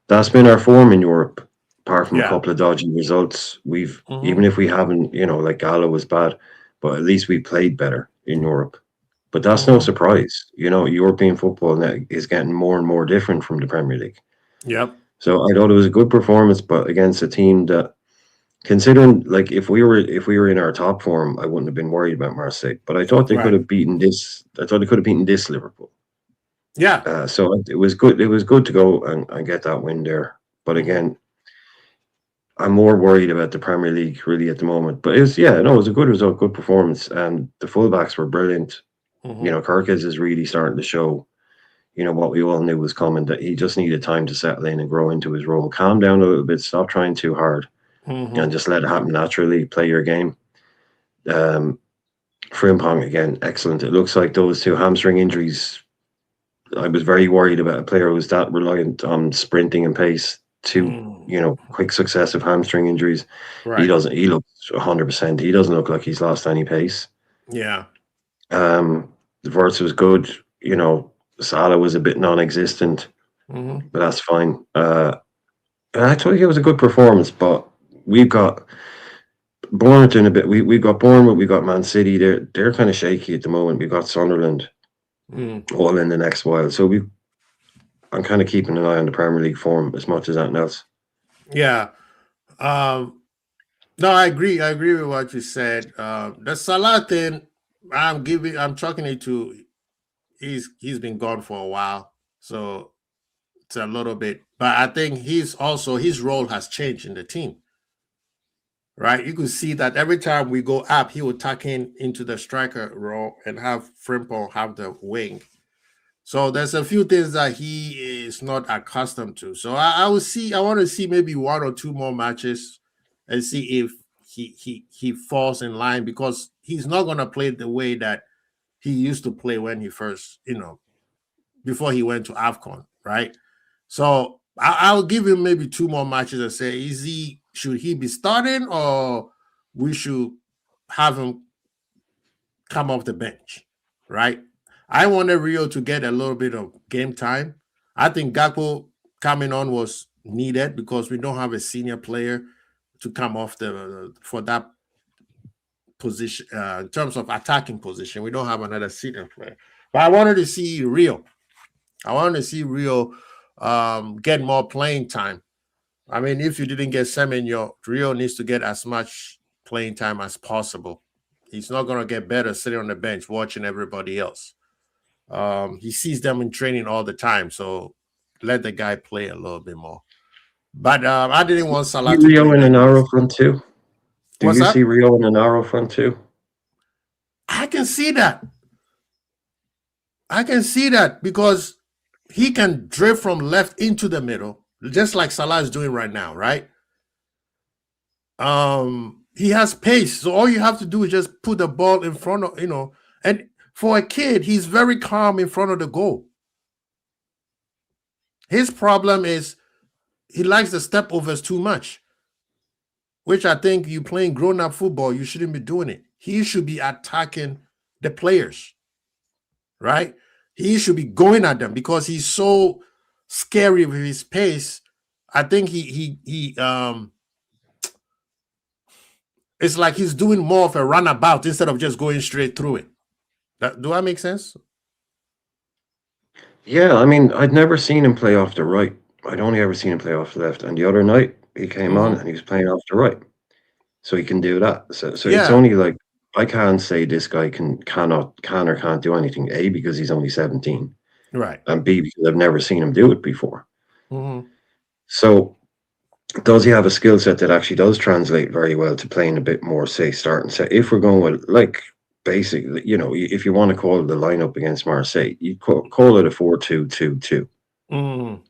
that's been our form in Europe. Apart from a Yeah. couple of dodgy results, we've even Hmm. if we haven't, like Gala was bad, but at least we played better in Europe. But that's no Hmm. surprise. European football now is getting more and more different from the Premier League. Yep. So I thought it was a good performance, but against a team that, considering like if we were in our top form, I wouldn't have been worried about Marseille. But I thought they could Right. have beaten this. I thought they could have beaten this Liverpool. Yeah. So it was good. It was good to go and get that win there. But Hmm. again, I'm more worried about the Premier League really at the moment. But it was a good result, good performance, and the fullbacks were brilliant. Hmm. Kirkes is really starting to show, what we all knew was coming, that he just needed time to settle in and grow into his role. Calm down a little bit, stop trying too hard, and Hmm. just let it happen naturally. Play your game. Um, Frimpong again, excellent. It looks like those two hamstring injuries. I was very worried about a player who was that reliant on sprinting and pace. Two, Mm. quick successive hamstring injuries. He Right. doesn't. He looks 100%. He doesn't look like he's lost any pace. Yeah. The verse was good. Salah was a bit non-existent, Hmm. but that's fine. And I thought it was a good performance, but we've got Bournemouth in a bit. We've got Bournemouth, we've got Man City. They're kind of shaky at the moment. We've got Sunderland Mm. all in the next while. So I'm kind of keeping an eye on the Premier League form as much as anything else. Yeah. Um, no, I agree. I agree with what you said. The Salah thing, I'm chucking it to. He's been gone for a while, so it's a little bit. But I think his role has changed in the team, right? You could see that every time we go up, he will tuck in into the striker role and have Frimpong have the wing. So there's a few things that he is not accustomed to. So I will see. I want to see maybe one or two more matches and see if he falls in line, because he's not going to play the way that he used to play when he first, before he went to AFCON, right? So I'll give him maybe two more matches and say, should he be starting, or we should have him come off the bench, right? I wanted Rio to get a little bit of game time. I think Gakpo coming on was needed because we don't have a senior player to come off the for that position, in terms of attacking position. We don't have another senior player. But I wanted to see Rio. I wanted to see Rio get more playing time. I mean, if you didn't get Semenyo, Rio needs to get as much playing time as possible. He's not going to get better sitting on the bench watching everybody else. He sees them in training all the time, so let the guy play a little bit more. But I didn't want See Salah to Rio play in a 90 narrow minutes. front too. Do What's you see that? Rio in a narrow front too? I can see that. I can see that because he can drift from left into the middle, just like Salah is doing right now, right? He has pace, so all you have to do is just put the ball in front of, and for a kid, he's very calm in front of the goal. His problem is he likes the step overs too much, which I think you playing grown-up football, you shouldn't be doing it. He should be attacking the players, right? He should be going at them because he's so scary with his pace. I think it's like he's doing more of a runabout instead of just going straight through it. Do I make sense? Yeah, I mean, I'd never seen him play off the right. I'd only ever seen him play off the left. And the other night, he came on Mm-hmm. and he was playing off the right, so he can do that. So it's Yeah. only like I can't say this guy can or can't do anything. A, because he's only 17, Right. and B, because I've never seen him do it before. Mm-hmm. So does he have a skill set that actually does translate very well to playing a bit more, say, start and set? If we're going with like basically, if you want to call the lineup against Marseille, you call it a 4-2-2-2. Mm-hmm.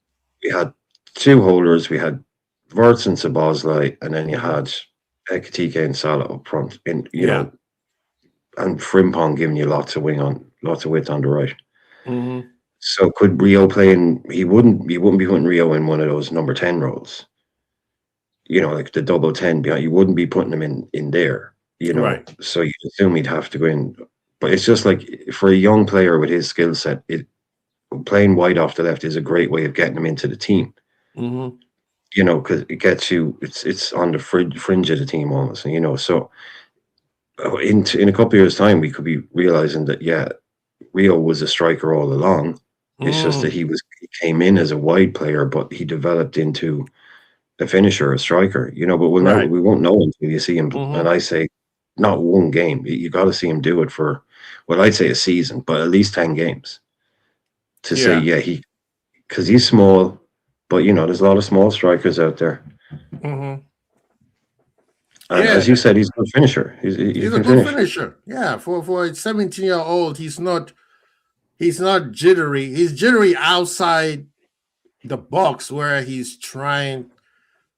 we had two holders. We had Wirtz and Sabozlai, and then you Mm-hmm. had Ekatike and Salah up front. And Yeah. and Frimpong giving you lots of width on the right. Mm-hmm. So could Rio play in? He wouldn't. You wouldn't be putting Rio in one of those number 10 roles. Like the double 10 behind. You wouldn't be putting him in there. Right. So you assume he'd have to go in. But it's just like for a young player with his skill set, playing wide off the left is a great way of getting him into the team. Mm-hmm. Because it gets you. It's on the fringe of the team almost. So in a couple of years' time, we could be realizing that Rio was a striker all along. It's just that he came in as a wide player, but he developed into a finisher, a striker. But Right. we won't know until you see him. Mm-hmm. And I say, not one game. You got to see him do it for, well, I'd say a season, but at least 10 games to say, Yeah. because he's small, but there's a lot of small strikers out there. Mm-hmm. And Yeah. as you said, he's a good finisher. He He's a can good finish. finisher. Yeah. For a 17-year-old, he's not jittery. He's jittery outside the box where he's trying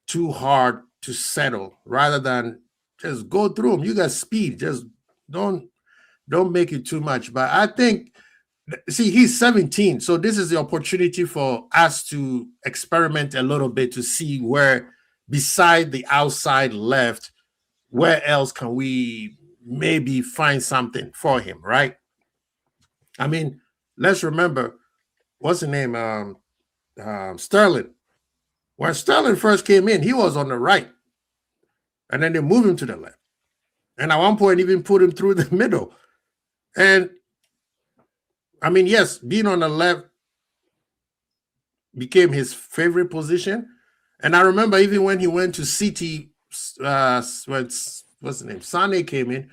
too hard to settle rather than just go through him. You got speed. Just don't make it too much. But I think, see, he's 17, so this is the opportunity for us to experiment a little bit to see where, beside the outside left, where else can we maybe find something for him, right? I mean, let's remember, what's the name? Sterling. When Sterling first came in, he was on the right, and then they moved him to the left, and at one point even put him through the middle. And I mean, yes, being on the left became his favorite position. And I remember even when he went to City, what's the name? Sane came in,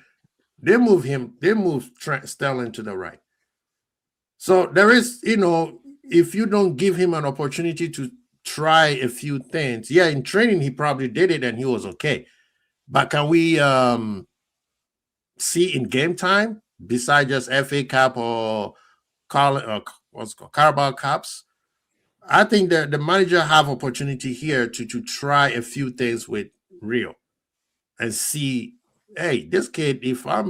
they moved Sterling to the right. So there is, if you don't give him an opportunity to try a few things, in training he probably did it and he was okay. But can we see in game time, besides just FA Cup or what's it called, Carabao Cups? I think that the manager have opportunity here to try a few things with Rio and see, hey, this kid, if I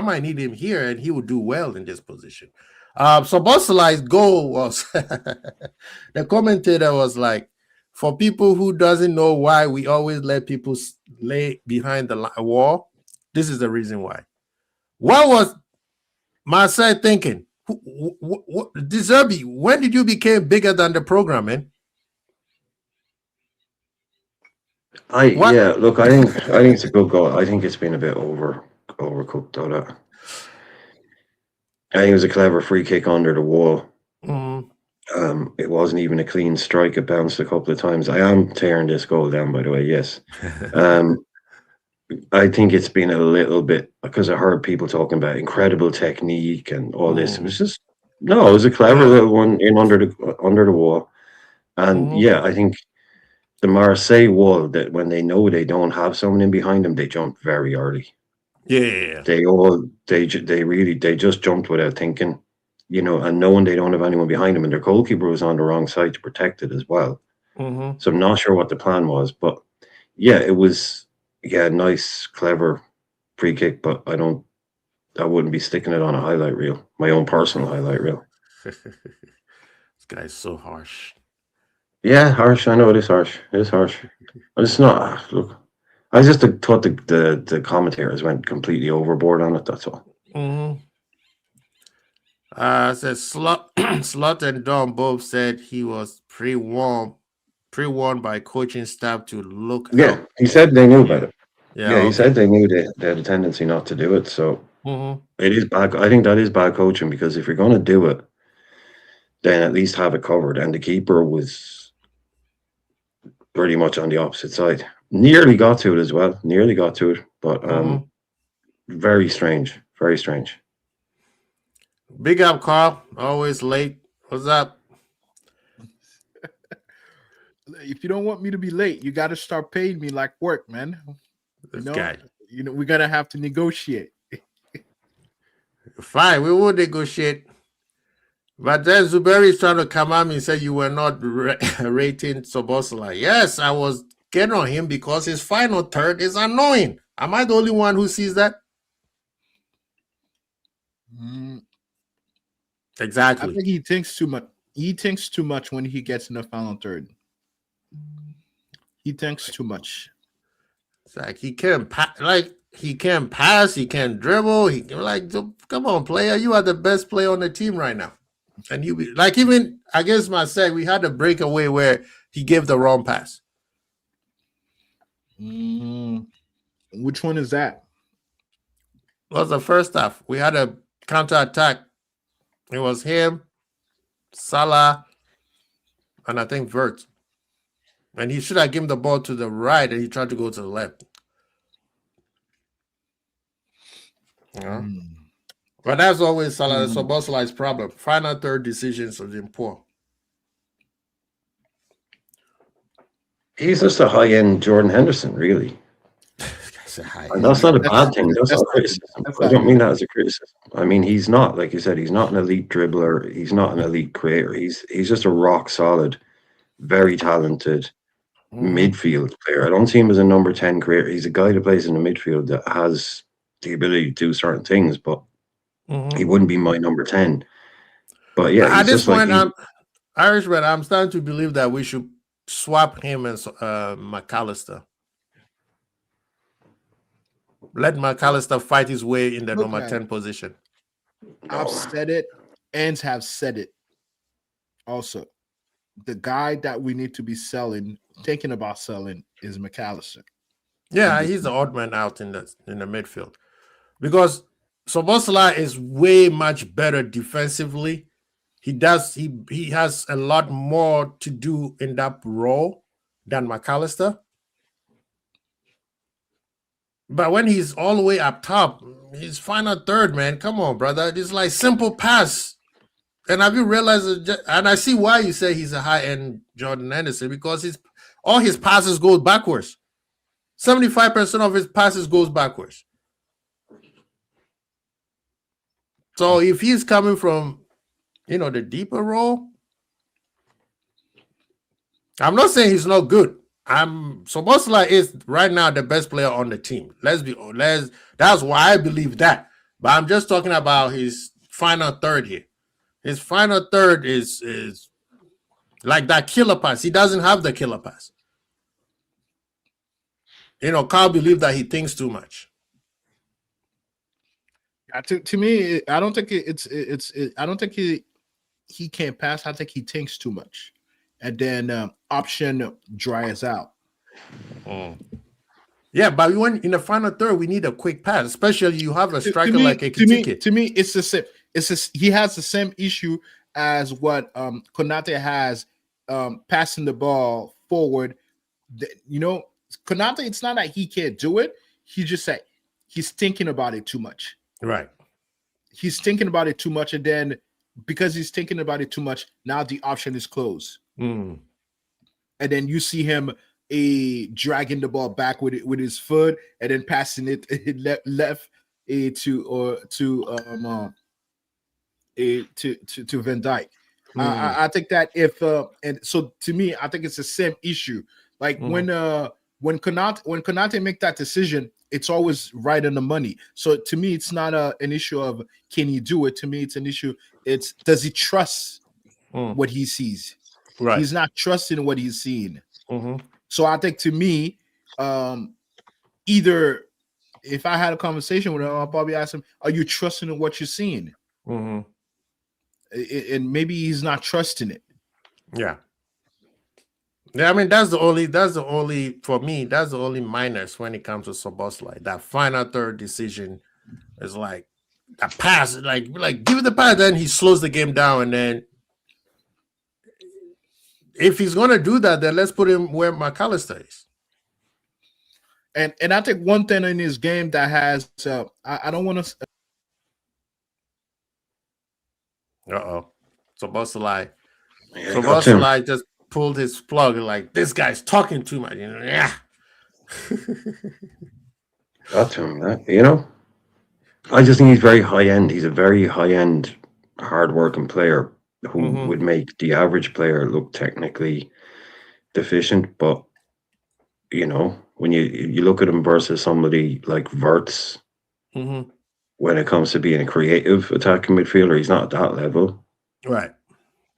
might need him here and he would do well in this position. So Bosselai's goal was the commentator was like, for people who doesn't know why we always let people lay behind the wall, this is the reason why. What was Marseille thinking? Deserby, when did you become bigger than the program, man? What? Look, I think it's a good goal. I think it's been a bit overcooked though. That I think it was a clever free kick under the wall. Mm. It wasn't even a clean strike. It bounced a couple of times. I am tearing this goal down, by the way. Yes. I think it's been a little bit, because I heard people talking about incredible technique and all this. It was just it was a clever little one in under the wall. And I think the Marseille wall, that when they know they don't have someone in behind them, they jump very early. Yeah. They just jumped without thinking, and knowing they don't have anyone behind them, and their goalkeeper was on the wrong side to protect it as well. Mm-hmm. So I'm not sure what the plan was, but it was nice, clever free kick. But I wouldn't be sticking it on a highlight reel, my own personal highlight reel. This guy's so harsh. Yeah, harsh. I know it is harsh. It is harsh, but it's not. Look, I just thought the commentators went completely overboard on it. That's all. Mm-hmm. Says Slot and Dom both said he was pre-warned by coaching staff to look out. He said they knew about it. Yeah, He okay. said they knew they had a tendency not to do it. So it is bad. I think that is bad coaching, because if you're going to do it, then at least have it covered. And the keeper was pretty much on the opposite side. Nearly got to it as well. Nearly got to it, but very strange. Very strange. Big up, Carl. Always late. What's up? If you don't want me to be late, you got to start paying me like work, man. This guy. We're gonna have to negotiate. Fine, we will negotiate. But then Zuberi is trying to come at me and say you were not rating Sobosla. Yes, I was getting on him because his final third is annoying. Am I the only one who sees that? I Exactly. think he thinks too much. He thinks too much when he gets in the final third. He thinks too much. It's like he can't he can't pass, he can't dribble. He can come on, player. You are the best player on the team right now. And you like even against Marseille, we had a breakaway where he gave the wrong pass. Which one is that? It was the first half. We had a counter attack. It was him, Salah, and I think Vert. And he should have given the ball to the right, and he tried to go to the left. Yeah. But that's always Salah's problem. Final third decisions have been poor. He's just a high-end Jordan Henderson, really. And that's not a bad thing. That's not criticism. I don't mean that as a criticism. I mean, he's not, like you said, he's not an elite dribbler. He's not an elite creator. He's just a rock solid, very talented midfield player. I don't see him as a number 10 creator. He's a guy that plays in the midfield that has the ability to do certain things, but he wouldn't be my number 10. But yeah, at this point, Irishman, I'm starting to believe that we should swap him and McAllister. Let McAllister fight his way in the number 10 position. I've said it, and have said it. Also, the guy that we need to be thinking about selling, is McAllister. Yeah, he's the odd man out in the midfield because Szoboszlai is way much better defensively. He has a lot more to do in that role than McAllister. But when he's all the way up top, he's final third, man. Come on, brother. It's like simple pass. And have you realized? And I see why you say he's a high-end Jordan Henderson, because all his passes go backwards. 75% of his passes goes backwards. So if he's coming from, the deeper role, I'm not saying he's not good. Szoboszlai is right now the best player on the team. That's why I believe that. But I'm just talking about his final third here. His final third is like that killer pass. He doesn't have the killer pass. Carl believes that he thinks too much. To me, I don't think I don't think he can't pass. I think he thinks too much, and then option dries out. Yeah, but when in the final third, we need a quick pass, especially you have a striker like a Ekitike. To me, it's the same. He has the same issue as what Konate has, passing the ball forward. Konate, it's not that he can't do it. He just said he's thinking about it too much. Right. He's thinking about it too much, and then because he's thinking about it too much, now the option is closed. And then you see him dragging the ball back with his foot, and then passing it left to Van Dijk. I think that and so to me, I think it's the same issue. Like when Konate make that decision, it's always right on the money. So to me, it's not an issue of can he do it. To me, it's an issue. It's does he trust what he sees? Right. He's not trusting what he's seeing. So I think to me, either if I had a conversation with him, I'll probably ask him, "Are you trusting in what you're seeing?" And maybe he's not trusting it. Yeah. Yeah, I mean that's the only for me, that's the only minus when it comes to Szoboszlai. That final third decision is like a pass, like give it the pass, then he slows the game down, and then if he's gonna do that, then let's put him where McAllister is. And I think one thing in his game that has I don't want to. Szoboszlai. Yeah, Szoboszlai just pulled his plug like this guy's talking too much. Yeah. Got to him. I just think he's very high end. He's a very high end, hard working player. who would make the average player look technically deficient. But when you look at him versus somebody like Wirtz, when it comes to being a creative attacking midfielder, he's not at that level. Right.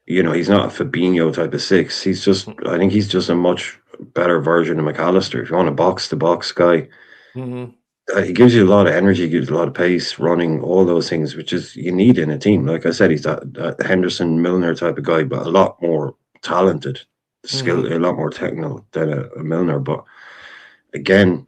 He's not a Fabinho type of six. I think he's just a much better version of McAllister. If you want a box-to-box guy, he gives you a lot of energy, gives you a lot of pace, running, all those things, which is you need in a team. Like I said, he's that Henderson, Milner type of guy, but a lot more talented, skilled, a lot more technical than a Milner. But again,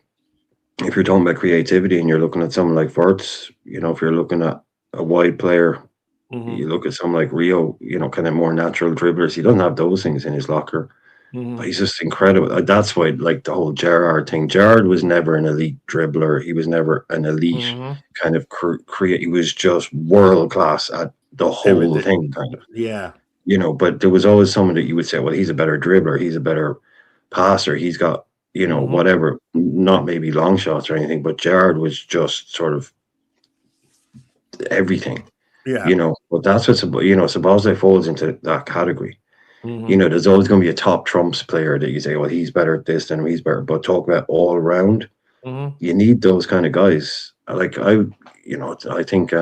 if you're talking about creativity and you're looking at someone like Wirtz, if you're looking at a wide player, you look at someone like Rio, kind of more natural dribblers. He doesn't have those things in his locker. But he's just incredible. That's why, like, the whole Gerrard thing. Gerrard was never an elite dribbler. He was never an elite kind of He was just world class at the whole thing, kind of. Yeah. But there was always someone that you would say, well, he's a better dribbler. He's a better passer. He's got, whatever, not maybe long shots or anything, but Gerrard was just sort of everything. Yeah. But that's what's, Sabozlai falls into that category. There's always going to be a top trumps player that you say, well, he's better at this than he's better. But talk about all around, you need those kind of guys. Like I think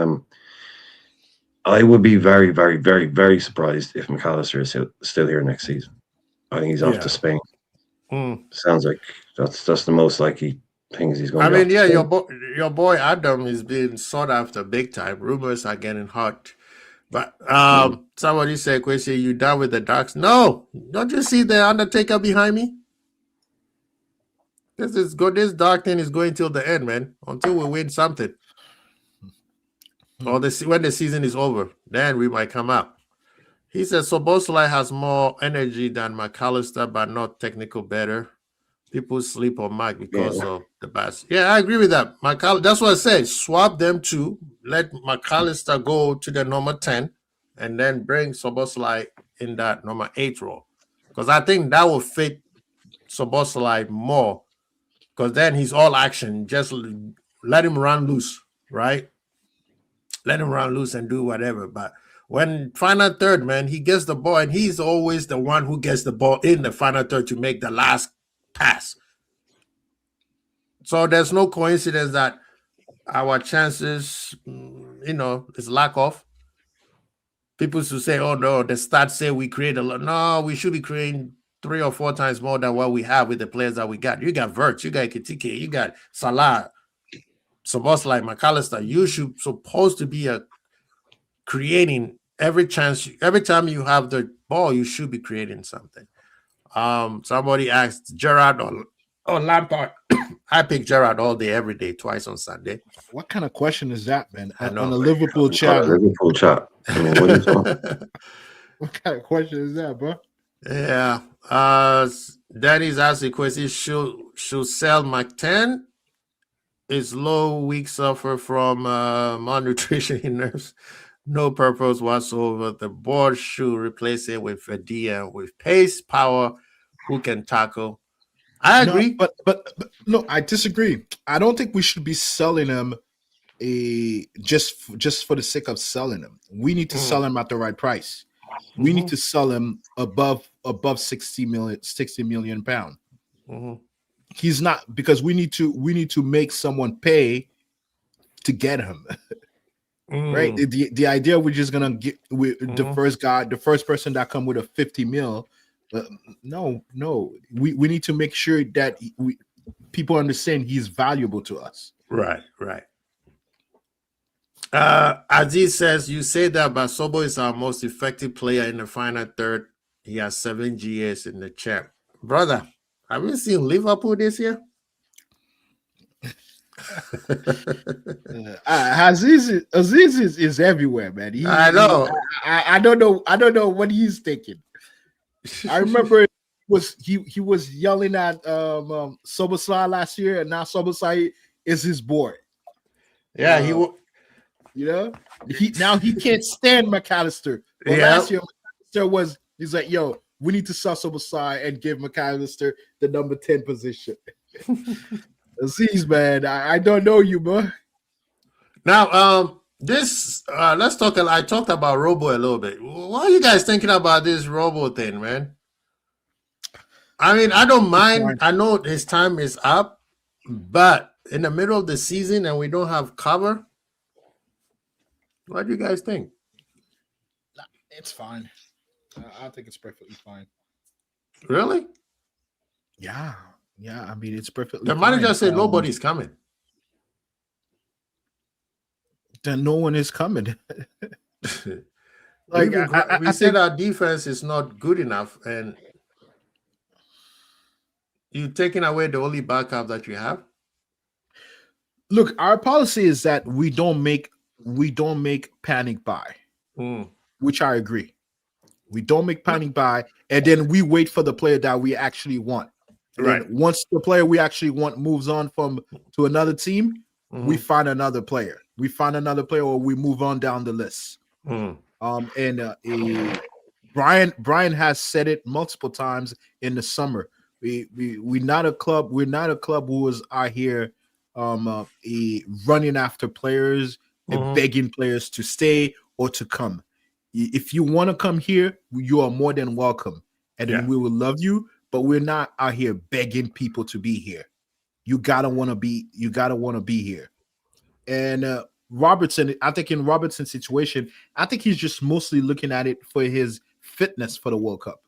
I would be very, very, very, very surprised if McAllister is still here next season. I think he's off to Spain. Sounds like that's the most likely things he's going. I mean, yeah, your boy Adam is being sought after big time. Rumors are getting hot. But somebody said, "Quincy, you done with the Ducks?" No, don't you see the Undertaker behind me? This is good. This dark thing is going till the end, man. Until we win something, or when the season is over, then we might come out. He said, "So Bosley has more energy than McAllister, but not technical better. People sleep on Mike because of the bass." Yeah, I agree with that. That's what I said. Swap them two. Let McAllister go to the number 10 and then bring Soboslai in that number 8 role. Because I think that will fit Soboslai more. Because then he's all action. Just let him run loose, right? Let him run loose and do whatever. But when final third, man, he gets the ball and he's always the one who gets the ball in the final third to make the last pass. So there's no coincidence that our chances, is lack of. People should say, oh no, the stats say we create a lot. No, we should be creating 3 or 4 times more than what we have with the players that we got. You got Wirtz, you got Kitike, you got Salah, Szoboszlai, McAllister. You should supposed to be creating every chance. Every time you have the ball, you should be creating something. Somebody asked Gerrard or Lampard. I pick Gerrard all day, every day, twice on Sunday. What kind of question is that, man? I know, on the Liverpool chat. Liverpool chat. I mean, what are you talking? What kind of question is that, bro? Yeah. Danny's asking question: Should sell McTen? His low week suffer from malnutrition in nerves. No purpose whatsoever. The board should replace it with a DM with pace, power, who can tackle. I agree, but no, I disagree. I don't think we should be selling him just for the sake of selling him. We need to sell him at the right price. We need to sell him above 60 million pounds. He's not, because we need to make someone pay to get him. Right? The idea we're just gonna get the first person that come with a 50 mil. No. We need to make sure that people understand he's valuable to us. Right. Aziz says, you say that Basobo is our most effective player in the final third. He has 7 GAs in the chat. Brother, have you seen Liverpool this year? Aziz is everywhere, man. I know. I don't know what he's thinking. I remember he was yelling at Szoboszlai last year, and now Szoboszlai is his boy. Yeah, he can't stand McAllister. But last year McAllister he's like, yo, we need to sell Szoboszlai and give McAllister the number 10 position. Aziz, man, I don't know you, bro. Now, This let's talk. I talked about Robo a little bit. What are you guys thinking about this Robo thing, man? I mean, I don't mind. I know his time is up, but in the middle of the season and we don't have cover, what do you guys think? It's fine. I think it's perfectly fine. Really? Yeah. I mean, it's perfectly The fine. manager said nobody's coming. Then no one is coming. Like we said, our defense is not good enough, and you taking away the only backup that you have. Look, our policy is that we don't make panic buy, which I agree. We don't make panic buy, and then we wait for the player that we actually want. Right. Then once the player we actually want moves on to another team, we find another player. We find another player, or we move on down the list. Brian has said it multiple times in the summer. We're not a club. We're not a club who is out here running after players and begging players to stay or to come. If you want to come here, you are more than welcome, and then we will love you. But we're not out here begging people to be here. You gotta want to be here. And Robertson, I think in Robertson's situation, I think he's just mostly looking at it for his fitness for the World Cup.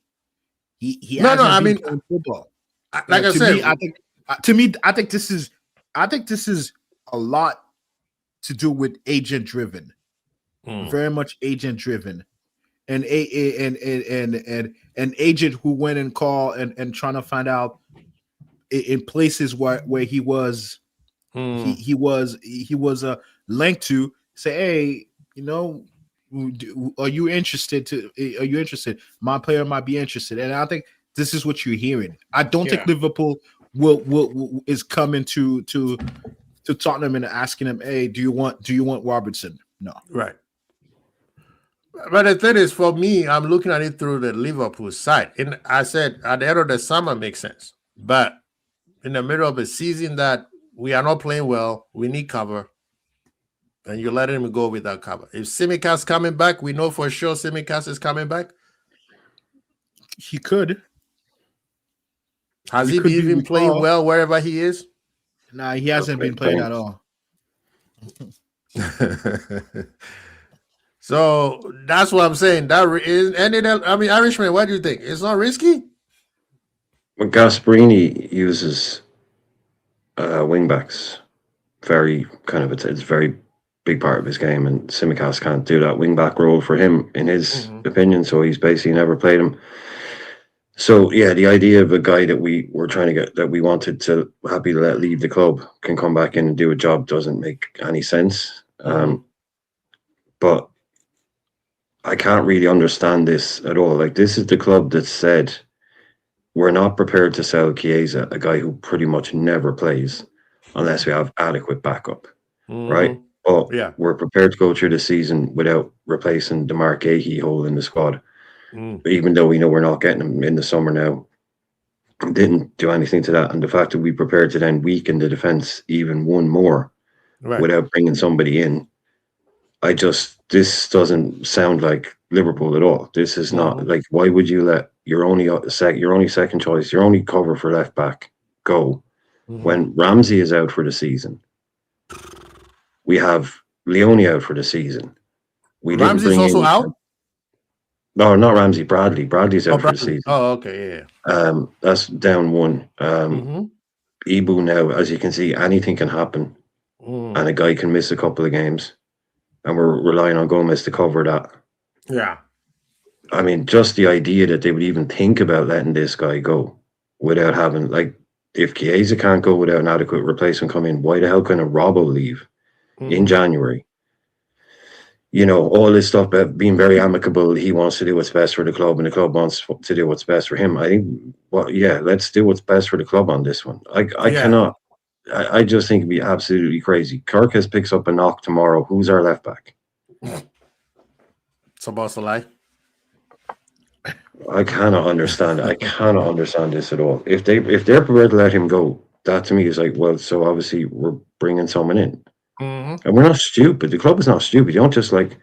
He hasn't been playing football. Like I said, I think this is a lot to do with agent driven, very much agent driven, and an agent who went and called and trying to find out in places where he was linked to, say, hey, are you interested? My player might be interested, and I think this is what you're hearing. I don't think Liverpool will is coming to Tottenham and asking him, hey, do you want Robertson? No, right. But the thing is, for me, I'm looking at it through the Liverpool side. And I said at the end of the summer makes sense, but in the middle of a season that we are not playing well, we need cover, and you're letting him go without cover. If Tsimikas coming back, we know for sure Tsimikas is coming back. He could. Has he been even playing well wherever he is? Nah, he hasn't been playing at all. So that's what I'm saying. That is, Irishman, what do you think? It's not risky? Well, Gasperini uses wingbacks very it's a very big part of his game, and Tsimikas can't do that wingback role for him, in his opinion, so he's basically never played him. So yeah, the idea of a guy that we were trying to get, that we wanted to happy to let leave the club, can come back in and do a job doesn't make any sense. But I can't really understand this at all. Like, this is the club that said we're not prepared to sell Chiesa, a guy who pretty much never plays unless we have adequate backup, right? But we're prepared to go through the season without replacing the Mark Gahey hole in the squad. Even though we know we're not getting him in the summer now, didn't do anything to that. And the fact that we prepared to then weaken the defense even one more without bringing somebody in, this doesn't sound like Liverpool at all. This is not like, why would you let your only second choice, your only cover for left back go when Ramsey is out for the season? We have Leone out for the season. Ramsey's also out? No, not Ramsey. Bradley. Bradley's out for the season. Oh, okay, yeah. That's down one. Ibu now, as you can see, anything can happen, and a guy can miss a couple of games, and we're relying on Gomez to cover that. Yeah. I mean, just the idea that they would even think about letting this guy go without having, like, if Chiesa can't go without an adequate replacement come in, why the hell can a Robbo leave in January? You know, all this stuff about being very amicable. He wants to do what's best for the club, and the club wants to do what's best for him. I think, let's do what's best for the club on this one. I cannot. I just think it'd be absolutely crazy. Kirkus picks up a knock tomorrow. Who's our left back? Szoboszlai. I cannot understand it. I cannot understand this at all. If they're prepared to let him go, that to me is like, well, so obviously we're bringing someone in. Mm-hmm. And we're not stupid. The club is not stupid. You don't just like,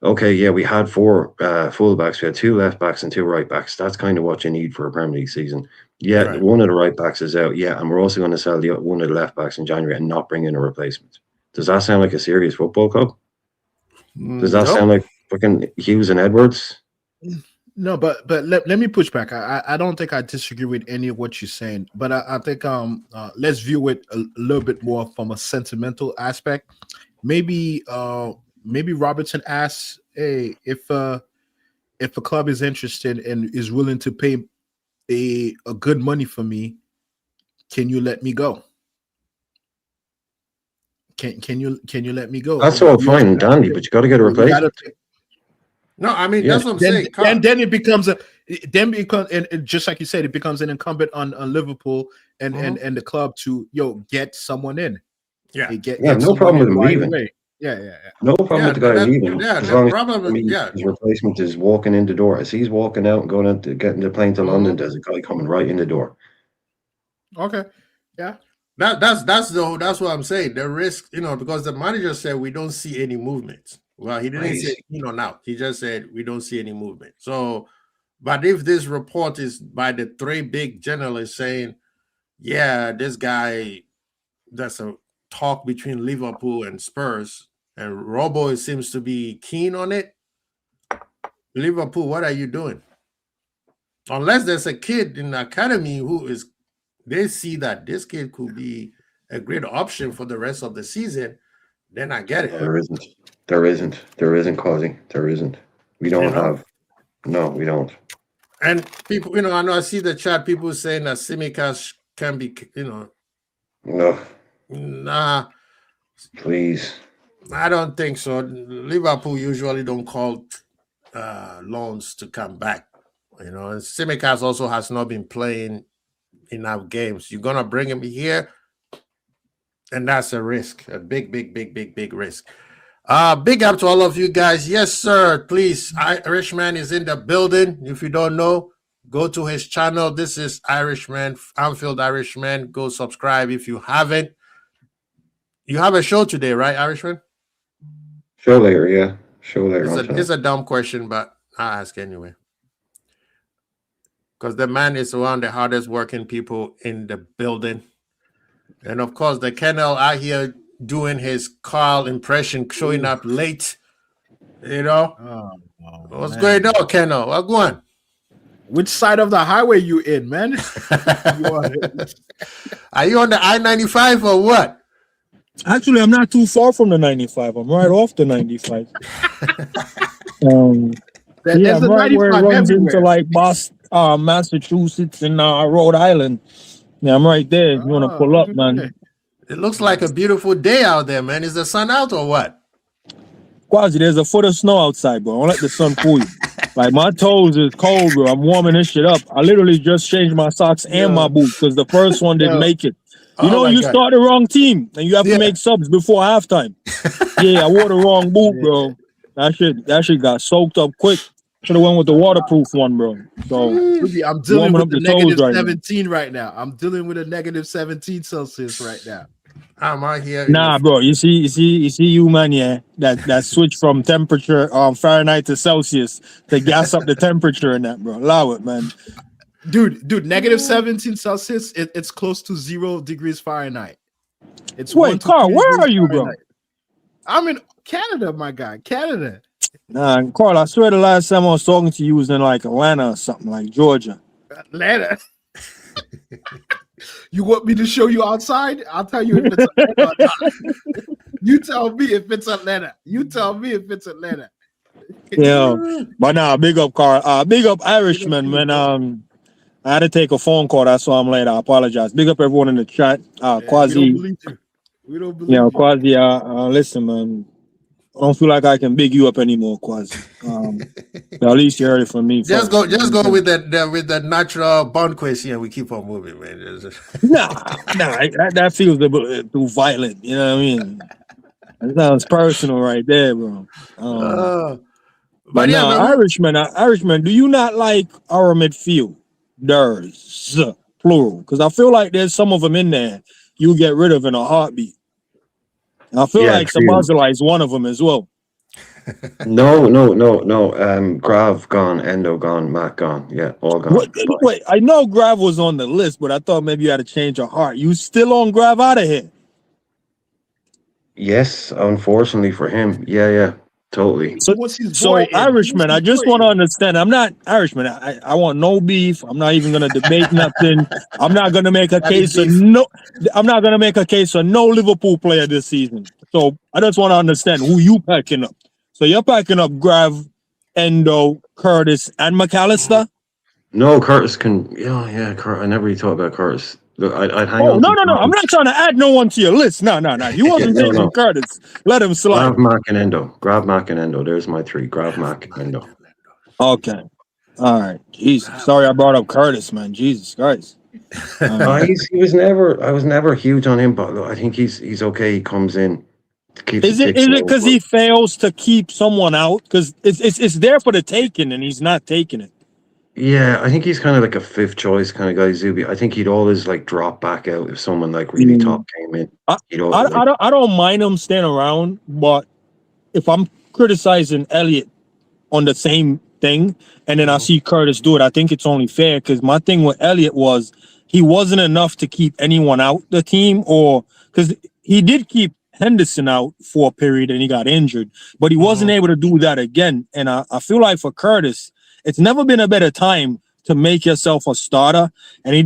okay, yeah, we had 4 fullbacks, we had 2 left backs and 2 right backs. That's kind of what you need for a Premier League season. Yeah, Right. one of the right backs is out. Yeah, and we're also going to sell one of the left backs in January and not bring in a replacement. Does that sound like a serious football club? Does that sound like fucking Hughes and Edwards? No, but let me push back. I don't think I disagree with any of what you're saying, but I think let's view it a little bit more from a sentimental aspect. Maybe Robertson asks, hey, if a club is interested and is willing to pay a good money for me, can you let me go? Can you let me go? That's all fine and dandy, but you got to get a replacement. No, I mean that's what I'm saying. Then it becomes and just like you said, it becomes an incumbent on Liverpool and the club to get someone in. Yeah, get no problem with him leaving. Yeah. No problem with the guy leaving. Yeah, as no long problem. as his replacement is walking in the door. As he's walking out and going out to getting the plane to London, there's a guy coming right in the door. Okay, yeah. That's what I'm saying. The risk, because the manager said we don't see any movement. Well, he didn't say now. He just said we don't see any movement. So, but if this report is by the 3 big journalists saying, yeah, this guy, that's a talk between Liverpool and Spurs, and Robo seems to be keen on it. Liverpool, what are you doing? Unless there's a kid in the academy they see that this kid could be a great option for the rest of the season, then I get it. There isn't, Causey. There isn't. We don't have. No, we don't. And people, I know I see the chat, people saying that Tsimikas can be, No. Nah. Please. I don't think so. Liverpool usually don't call loans to come back. And Tsimikas also has not been playing enough games. You're gonna bring him here, and that's a risk, a big risk. Big up to all of you guys. Yes, sir. Please, Irishman is in the building. If you don't know, go to his channel. This is Irishman, Anfield Irishman. Go subscribe if you haven't. You have a show today, right, Irishman? Show later, yeah. Show later. It's a dumb question, but I'll ask anyway. Because the man is one of the hardest working people in the building. And of course, the Kennel out here doing his Carl impression, showing up late. What's going on, Kennel? What's going? Which side of the highway you in, man? Are you on the I-95 or what? Actually, I'm not too far from the 95. I'm right off the 95. I'm right where it runs into like Boston, Massachusetts, and Rhode Island. Yeah, I'm right there. You want to pull up, man? It looks like a beautiful day out there, man. Is the sun out or what? Quasi, there's a foot of snow outside, bro. Don't let the sun fool you. Like, my toes is cold, bro. I'm warming this shit up. I literally just changed my socks and my boots because the first one didn't make it. You start the wrong team and you have to make subs before halftime. I wore the wrong boot, bro. That shit got soaked up quick. Should have went with the waterproof one, bro. So I'm dealing with the negative 17 right now. I'm dealing with a negative 17 Celsius right now. I'm out here. Nah, bro. You see you, man. Yeah, that switch from temperature Fahrenheit to Celsius to gas up the temperature in that, bro. Allow it, man. Dude, negative 17 Celsius. It's close to 0 degrees Fahrenheit. Wait, Carl, where are you, bro? I'm in Canada, my guy. Canada. Nah, Carl, I swear the last time I was talking to you was in like Atlanta or something, like Georgia. Atlanta. You want me to show you outside? I'll tell you if it's Atlanta or not. You tell me if it's Atlanta. Yeah, but nah, big up, Carl. Big up, Irishman, man. I had to take a phone call. That's why I'm late. I apologize. Big up everyone in the chat. Quasi. We don't believe you. Quasi. Listen, man. I don't feel like I can big you up anymore, Quasi. At least you heard it from me. Just go with the natural bond question and we keep on moving, man. Nah, that feels a bit too violent. You know what I mean? That sounds personal right there, bro. But yeah, Irishman, do you not like our midfield? There's plural, because I feel like there's some of them in there you get rid of in a heartbeat. I feel Yeah, like three of them. Sabazala is one of them as well. No. Grav gone, Endo gone, Mac gone. Yeah, all gone. Bye. Wait, I know Grav was on the list, but I thought maybe you had to change your heart. You still on Grav out of here? Yes, unfortunately for him. Yeah, totally. He wants his boy So in. He wants Irishman, I his just boy want to in. understand. I'm not Irishman. I want no beef. I'm not even gonna debate nothing. I'm not gonna make a That is case of beef. no. I'm not gonna make a case of no Liverpool player this season. So I just want to understand who you packing up. So you're packing up Grav, Endo, Curtis, and McAllister. No, Curtis can. Yeah. I never really thought about Curtis. Look, I'd hang Oh on to no! I'm Grav. not trying to add no one to your list. No. You wasn't taking No. Curtis. Let him slide. Grav, Mac, and Endo. Grav, Mac, and Endo. There's my three. Grav, Mac, Endo. Okay. All right. Jesus. Sorry I brought up Curtis, man. Jesus Christ. He was never. I was never huge on him, but look, I think he's okay. He comes in, keeps Is the it ticks low, because but- he fails to keep someone out? Because it's there for the taking, and he's not taking it. Yeah, I think he's kind of like a fifth choice kind of guy, Zuby. I think he'd always like drop back out if someone like really top came in. I don't mind him staying around, but if I'm criticizing Elliott on the same thing, and then I see Curtis do it, I think it's only fair. Because my thing with Elliott was he wasn't enough to keep anyone out the team, or because he did keep Henderson out for a period and he got injured, but he wasn't able to do that again. And I feel like for Curtis, it's never been a better time to make yourself a starter. And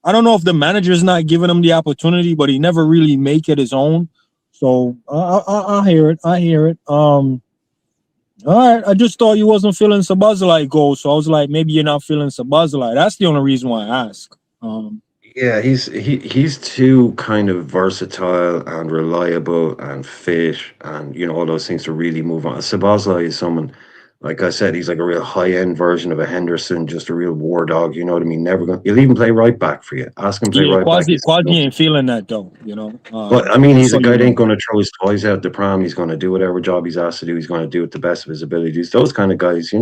I don't know if the manager's not giving him the opportunity, but he never really make it his own. So I hear it. All right. I just thought you wasn't feeling Sabazalai goal. So I was like, maybe you're not feeling Sabazalai. That's the only reason why I ask. Yeah, he's too kind of versatile and reliable and fit and all those things to really move on. Sabazala is someone, like I said, he's like a real high-end version of a Henderson, just a real war dog. You know what I mean? He'll even play right back for you. Ask him to play right back. Quasi ain't feeling that though, But I mean, he's a guy that ain't going to throw his toys out the pram. He's going to do whatever job he's asked to do. He's going to do it to the best of his abilities. Those kind of guys, you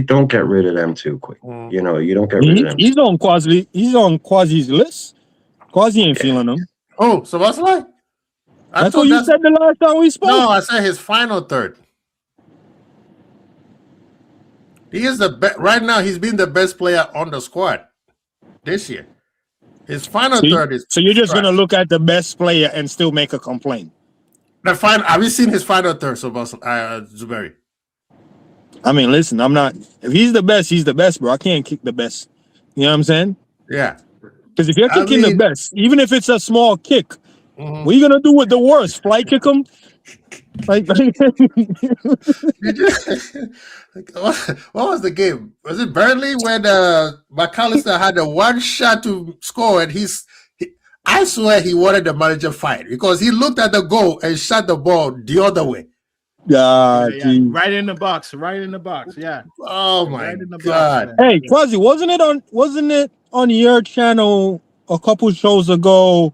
don't get rid of them too quick. You don't get rid of them. He's on Quasi's list. Quasi ain't feeling him. Oh, Sabazala? That's what you said the last time we spoke. No, I said his final third. He is the best right now. He's been the best player on the squad this year. His final third is. So you're just gonna look at the best player and still make a complaint. Have you seen his final third, Zuberi? I mean, listen, I'm not. If he's the best, he's the best, bro. I can't kick the best. You know what I'm saying? Yeah. Because if you're kicking the best, even if it's a small kick, what are you gonna do with the worst? Fly kick him? Like, what was the game? Was it Burnley when McAllister had the one shot to score and I swear he wanted the manager fight because he looked at the goal and shot the ball the other way. Yeah. Right in the box. Yeah. Oh my God. Hey, Quasi, wasn't it on your channel a couple shows ago?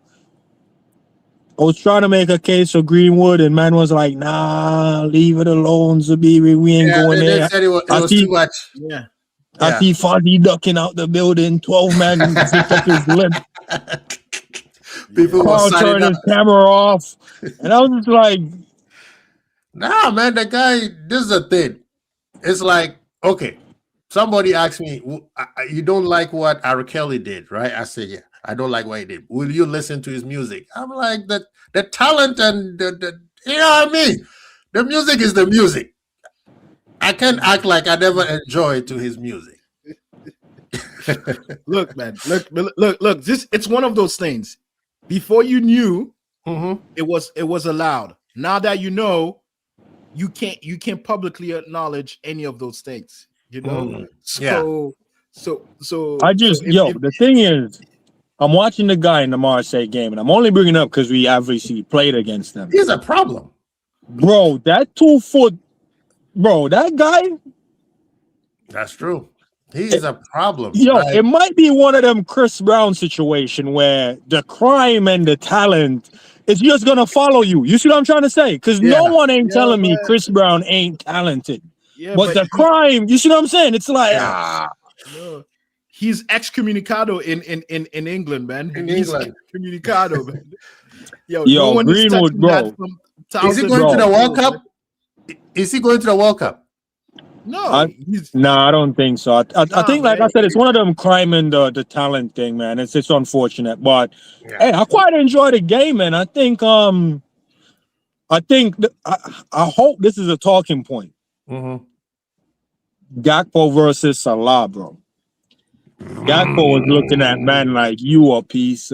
I was trying to make a case for Greenwood, and man was like, "Nah, leave it alone, Zabiri. We ain't going there." They said it was too much. Yeah. I see Fozzie ducking out the building. 12 men picked up his lip. People were turning his camera off, and I was just like, "Nah, man, the guy. This is the thing. It's like, okay, somebody asked me, you don't like what R. Kelly did, right? I said, yeah. I don't like what he did. Will you listen to his music? I'm like, the talent and the you know what I mean? The music is the music. I can't act like I never enjoyed to his music. Look, man. Look. It's one of those things. Before you knew, it was allowed. Now that you know, you can't publicly acknowledge any of those things. So the thing is, I'm watching the guy in the Marseille game, and I'm only bringing it up because we obviously played against them. He's a problem. Bro, that 2 foot, that guy. That's true. He's a problem. It might be one of them Chris Brown situation where the crime and the talent is just going to follow you. You see what I'm trying to say? Because no one ain't telling me Chris Brown ain't talented. Yeah, but the crime, you see what I'm saying? It's like, he's excommunicado in England, man. In England. Excommunicado, man. no Yo, one is Greenwood, touching bro. that from Is he going to the World Cup? Is he going to the World Cup? No, I don't think so. I think, like man. I said, it's one of them climbing the talent thing, man. It's unfortunate, but hey, I quite enjoy the game, man. I think I hope this is a talking point. Gakpo versus Salah, bro. Gakpo was looking at man like you a piece.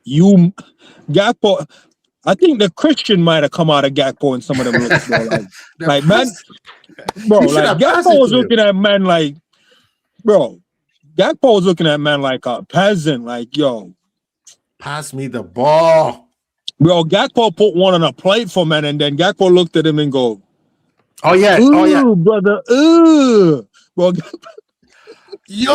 You Gakpo. I think the Christian might have come out of Gakpo in some of them looks, bro. Like man, bro, like Gakpo was looking at man like, bro. Gakpo was looking at man like a peasant, like yo, pass me the ball, bro. Gakpo put one on a plate for man, and then Gakpo looked at him and go, "Oh yeah, brother, bro." Yo,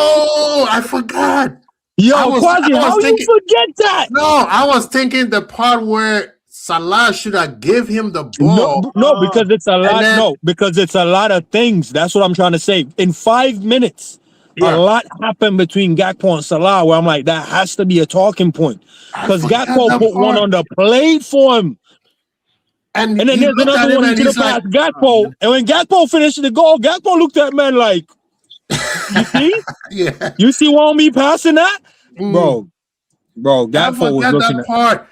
I forgot. Yo, Quasi, how you forget that? No, I was thinking the part where Salah should have give him the ball. No, because it's a lot. No, because it's a lot of things. That's what I'm trying to say. In 5 minutes, a lot happened between Gakpo and Salah where I'm like, that has to be a talking point. Because Gakpo put one on the plate for him. And then there's another one into the pass, Gakpo. And when Gakpo finished the goal, Gakpo looked at man like, you see? Yeah. You see why me passing that? Bro, Gakpo was looking at part.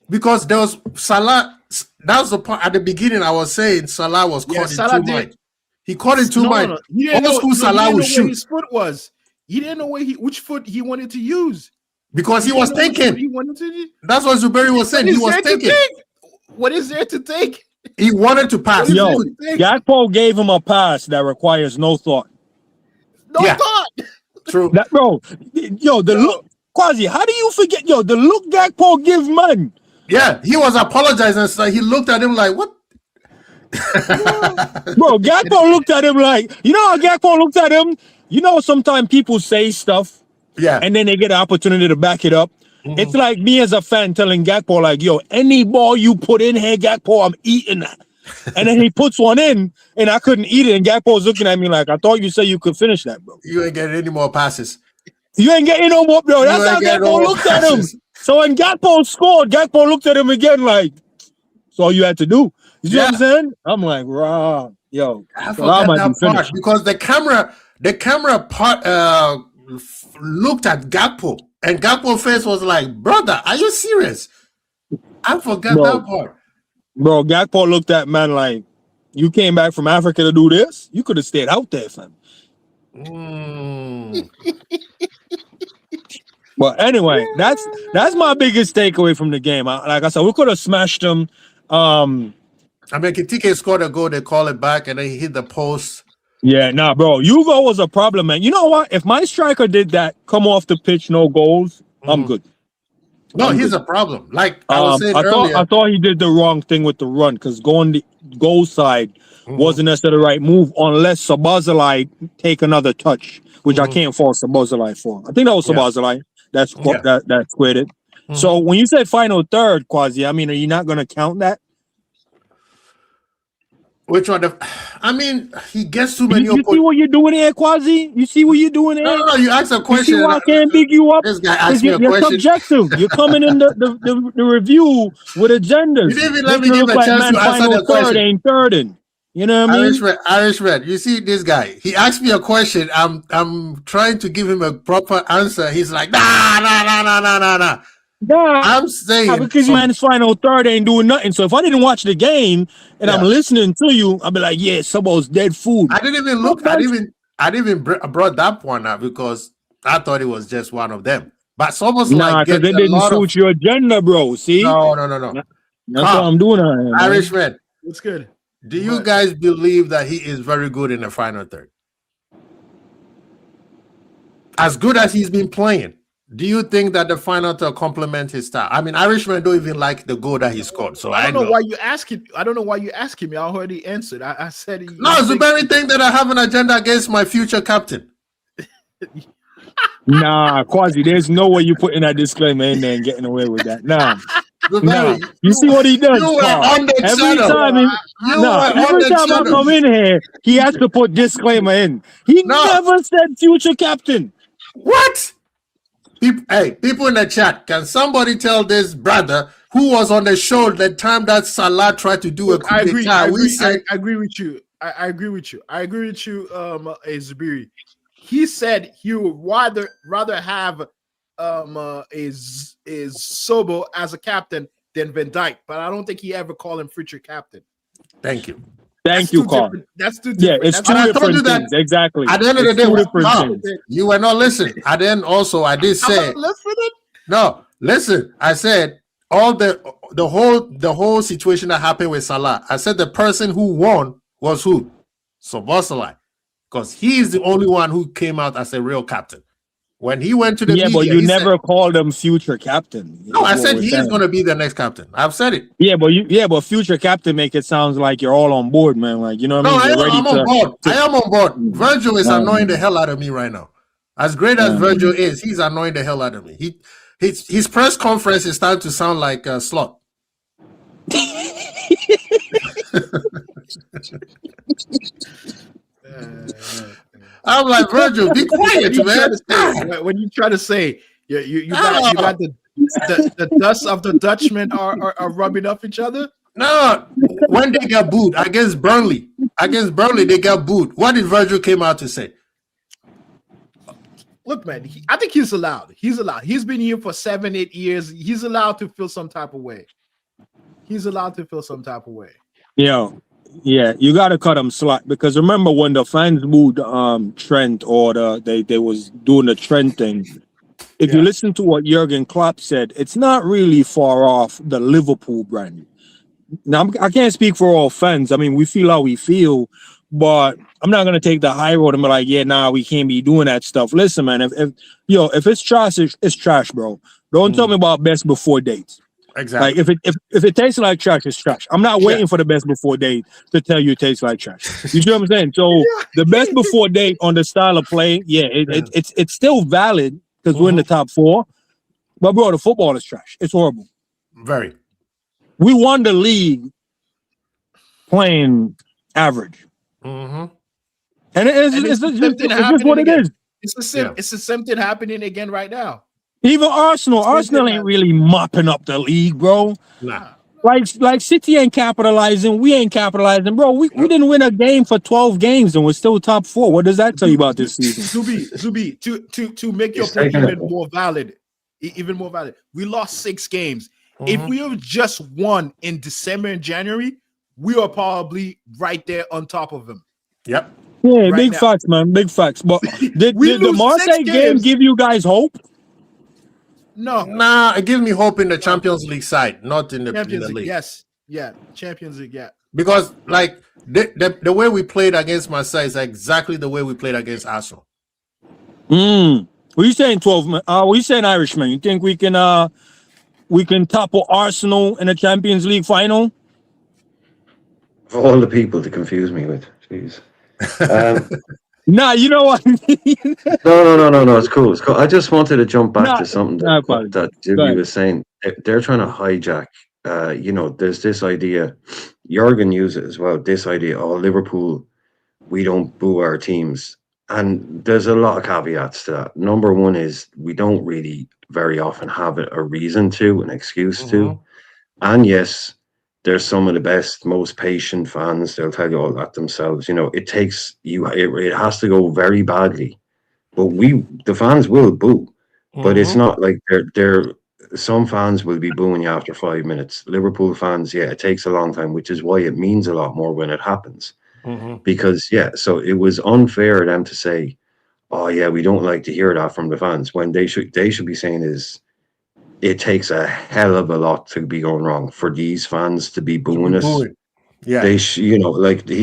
Because there was Salah, that was the part at the beginning I was saying Salah was caught in too much. He caught in too much. Old school Salah would shoot. His foot was. He didn't know which foot he wanted to use. Because he was thinking. That's what Zuberi was saying. He was thinking. What is there to take? He wanted to pass. Yo, Gakpo gave him a pass that requires no thought. No thought. True. That, bro, yo, the look, Quasi, how do you forget? Yo, the look Gakpo give man. Yeah, he was apologizing. So he looked at him like, what? Bro, Gakpo looked at him like, you know how Gakpo looked at him? You know, sometimes people say stuff, and then they get an opportunity to back it up. It's like me as a fan telling Gakpo, like, yo, any ball you put in here, Gakpo, I'm eating that. And then he puts one in, and I couldn't eat it. And Gakpo was looking at me like, I thought you said you could finish that, bro. You ain't getting any more passes. You ain't getting no more, bro. That's how Gakpo looked at him. So when Gakpo scored, Gakpo looked at him again like, that's all you had to do. You see what I'm saying? I'm like, raw, yo. I forgot that part because the camera part looked at Gakpo, and Gakpo's face was like, brother, are you serious? I forgot that part. Bro, Gakpo looked at man like, you came back from Africa to do this? You could have stayed out there, fam. But anyway, that's my biggest takeaway from the game. Like I said, we could have smashed them. I mean, Kitike scored a goal, they call it back, and then he hit the post. Yeah, nah, bro. Hugo was a problem, man. You know what? If my striker did that, come off the pitch, no goals, I'm good. No, he's a problem. Like I was saying earlier. I thought he did the wrong thing with the run because going the goal side wasn't necessarily the right move unless Sabazalai take another touch, which I can't fault Sabazalai for. I think that was Sabazalai. That squared it. So when you say final third, Quasi, I mean, are you not going to count that? Which one? I mean, he gets too many. You see what you're doing here, Quasi? You see what you're doing here? No, you asked a question. You see why I can't big you up? This guy asked me a you're question. Subjective. You're coming in the review with agendas. You didn't even let me give a chance to answer the question. Third ain't thirding. You know what I mean? Irishman. You see this guy? He asked me a question. I'm trying to give him a proper answer. He's like, nah. I'm saying because man's final third ain't doing nothing. So if I didn't watch the game and I'm listening to you, I'll be like, yeah, Sabo's dead food. I didn't even look. I didn't even brought that one up because I thought it was just one of them. But it's almost like because they didn't suit your agenda, bro. See? No. That's what I'm doing here, Irishman. It's good. Do you guys believe that he is very good in the final third? As good as he's been playing, do you think that the final third complements his style? I mean, Irishman don't even like the goal that he scored. So I don't know why you asking. I don't know why you asking me. I already answered. I said he. No, it's the very thing that I have an agenda against my future captain. Nah, Quasi, there's no way you putting that disclaimer in there and getting away with that. Nah. You see what he does? Every time I come in here, he has to put disclaimer in. He never said future captain. What? People in the chat, can somebody tell this brother who was on the show the time that Salah tried to do a coup d'etat. I agree with you. I agree with you. Zubiri. He said he would rather have is Sobo as a captain than Van Dijk, but I don't think he ever called him future captain. Thank you. Thank you, Carl. That's too different. Yeah, it's two different things. Exactly. At the end of the day, you were not listening. And then also, I did say, no, listen. I said all the whole situation that happened with Salah. I said the person who won was who? Szoboszlai, because he's the only one who came out as a real captain. When he went to the media, but you never called him future captain. No, I said he is going to be the next captain. I've said it. But future captain make it sound like you're all on board, man. Like, you know what I mean? I'm on board. I am on board. Virgil is annoying the hell out of me right now. As great as Virgil is, he's annoying the hell out of me. His press conference is starting to sound like a slot. I'm like, Virgil, be quiet, man. When you try to say you got the dust of the Dutchmen are rubbing off each other. No, when they got booed against Burnley, they got booed. What did Virgil came out to say? Look, man, I think he's allowed. He's allowed. He's been here for 7-8 years. He's allowed to feel some type of way. Yeah, you got to cut them slack, because remember when the fans booed Trent, or they was doing the Trent thing. If you listen to what Jurgen Klopp said, it's not really far off the Liverpool brand. Now, I can't speak for all fans. I mean, we feel how we feel, but I'm not gonna take the high road and be like, we can't be doing that stuff. Listen, man, if it's trash, it's trash, bro. Don't tell me about best before dates. Exactly. Like if it tastes like trash, it's trash. I'm not waiting for the best before date to tell you it tastes like trash. You see what I'm saying? So the best before date on the style of play, it's still valid because we're in the top 4. But bro, the football is trash. It's horrible. Very. We won the league playing average. And it's just what it is. It's the same thing happening again right now. Even Arsenal ain't really mopping up the league, bro. Nah. Like City ain't capitalizing. We ain't capitalizing, bro. We didn't win a game for 12 games and we're still top 4. What does that tell you about this season? Zubi, to make your point even more valid, we lost 6 games. If we have just won in December and January, we are probably right there on top of them. Yep. Yeah, right big now. Facts, man. Big facts. But did the Marseille game give you guys hope? No. Nah, it gives me hope in the Champions League side, not in the league. Yes. Yeah. Champions League, yeah. Because like the way we played against Marseille is exactly the way we played against Arsenal. What are you saying, 12? What are you saying, Irishman? You think we can topple Arsenal in a Champions League final? Of all the people to confuse me with, jeez. Nah, you know what? No. It's cool. I just wanted to jump back to something that Jimmy was saying. They're trying to hijack. There's this idea. Jurgen used it as well. This idea, Liverpool, we don't boo our teams, and there's a lot of caveats to that. Number one is we don't really very often have a reason to, an excuse to, and yes. There's some of the best, most patient fans. They'll tell you all that themselves. It takes you. It has to go very badly, but the fans will boo. But it's not like they're. Some fans will be booing you after 5 minutes. Liverpool fans, it takes a long time, which is why it means a lot more when it happens. Because so it was unfair of them to say, "Oh yeah, we don't like to hear that from the fans." When they should be saying is. It takes a hell of a lot to be going wrong for these fans to be booing us. Yeah, they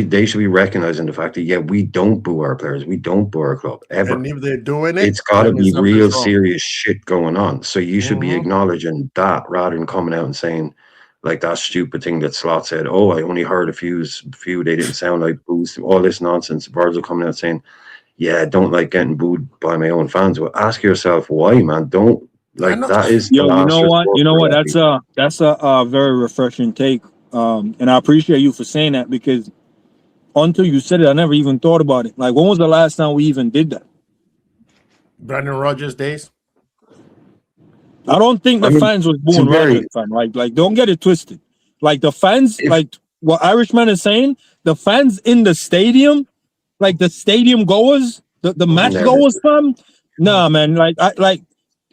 they should be recognizing the fact that we don't boo our players, we don't boo our club ever. And if they're doing it, it's got to be real serious shit going on. So you should be acknowledging that rather than coming out and saying like that stupid thing that Slot said. Oh, I only heard a few. They didn't sound like boos. All this nonsense. Virgil coming out saying, "Yeah, I don't like getting booed by my own fans." Well, ask yourself why, man. Don't. Like that is you know what that's a very refreshing take, and I appreciate you for saying that, because until you said it I never even thought about it. Like, when was the last time we even did that? Brendan Rodgers days. I don't think the fans was it's a booing very Radcliffe, fam. Like, don't get it twisted. Like the fans, if like what Irishman is saying, the fans in the stadium, like the stadium goers, the match never. goers, fam. Nah, man. Like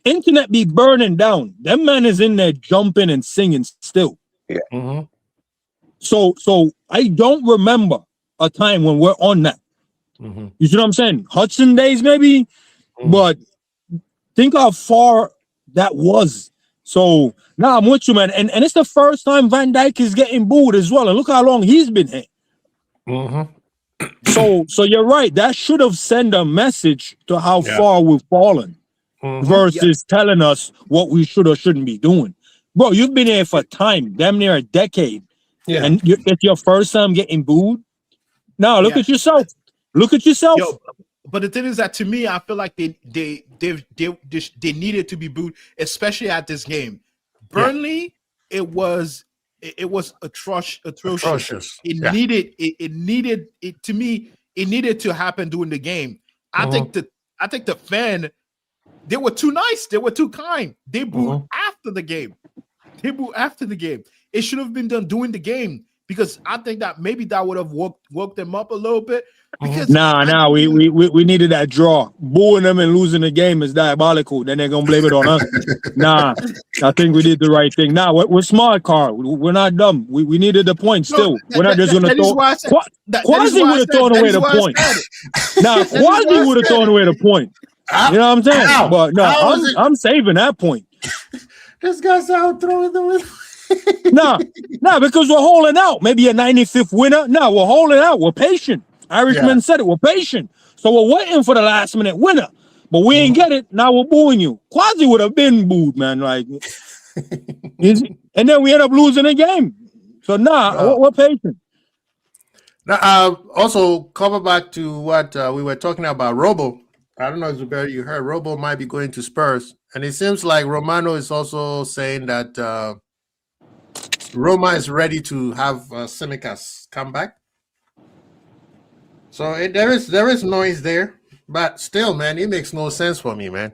internet be burning down. Them man is in there jumping and singing still. Yeah. Mm-hmm. So I don't remember a time when we're on that. Mm-hmm. You see what I'm saying? Hudson days, maybe, but think how far that was. So now I'm with you, man. And it's the first time Van Dijk is getting booed as well. And look how long he's been here. Mm-hmm. So you're right. That should have sent a message to how far we've fallen versus telling us what we should or shouldn't be doing. Bro, you've been here for time, damn near a decade. Yeah. And it's your first time getting booed. Now look at yourself. Look at yourself. Yo, but the thing is that to me, I feel like they needed to be booed, especially at this game. Burnley, it was atrocious. It needed to me. It needed to happen during the game. I think the fan, they were too nice. They were too kind. They booed after the game. It should have been done during the game because I think that maybe that would have woke them up a little bit. Because we needed that draw. Booing them and losing the game is diabolical. Then they're gonna blame it on us. Nah, I think we did the right thing. Nah, we're smart, Carl. We're not dumb. We needed the point still. We're not just gonna throw. Quasi would have thrown away the point. Nah, Quasi would have thrown away the point. You know what I'm saying? But no, I'm saving that point. This guy's out throwing the Nah, because we're holding out. Maybe a 95th winner. No, we're holding out. We're patient. Irishman said it. We're patient. So we're waiting for the last minute winner. But we ain't get it. Now we're booing you. Quasi would have been booed, man. Like, and then we end up losing the game. So we're patient. Now, also cover back to what we were talking about. Robo. I don't know if you heard Robo might be going to Spurs, and it seems like Romano is also saying that Roma is ready to have Tsimikas come back. So there is noise there, but still, man, it makes no sense for me, man.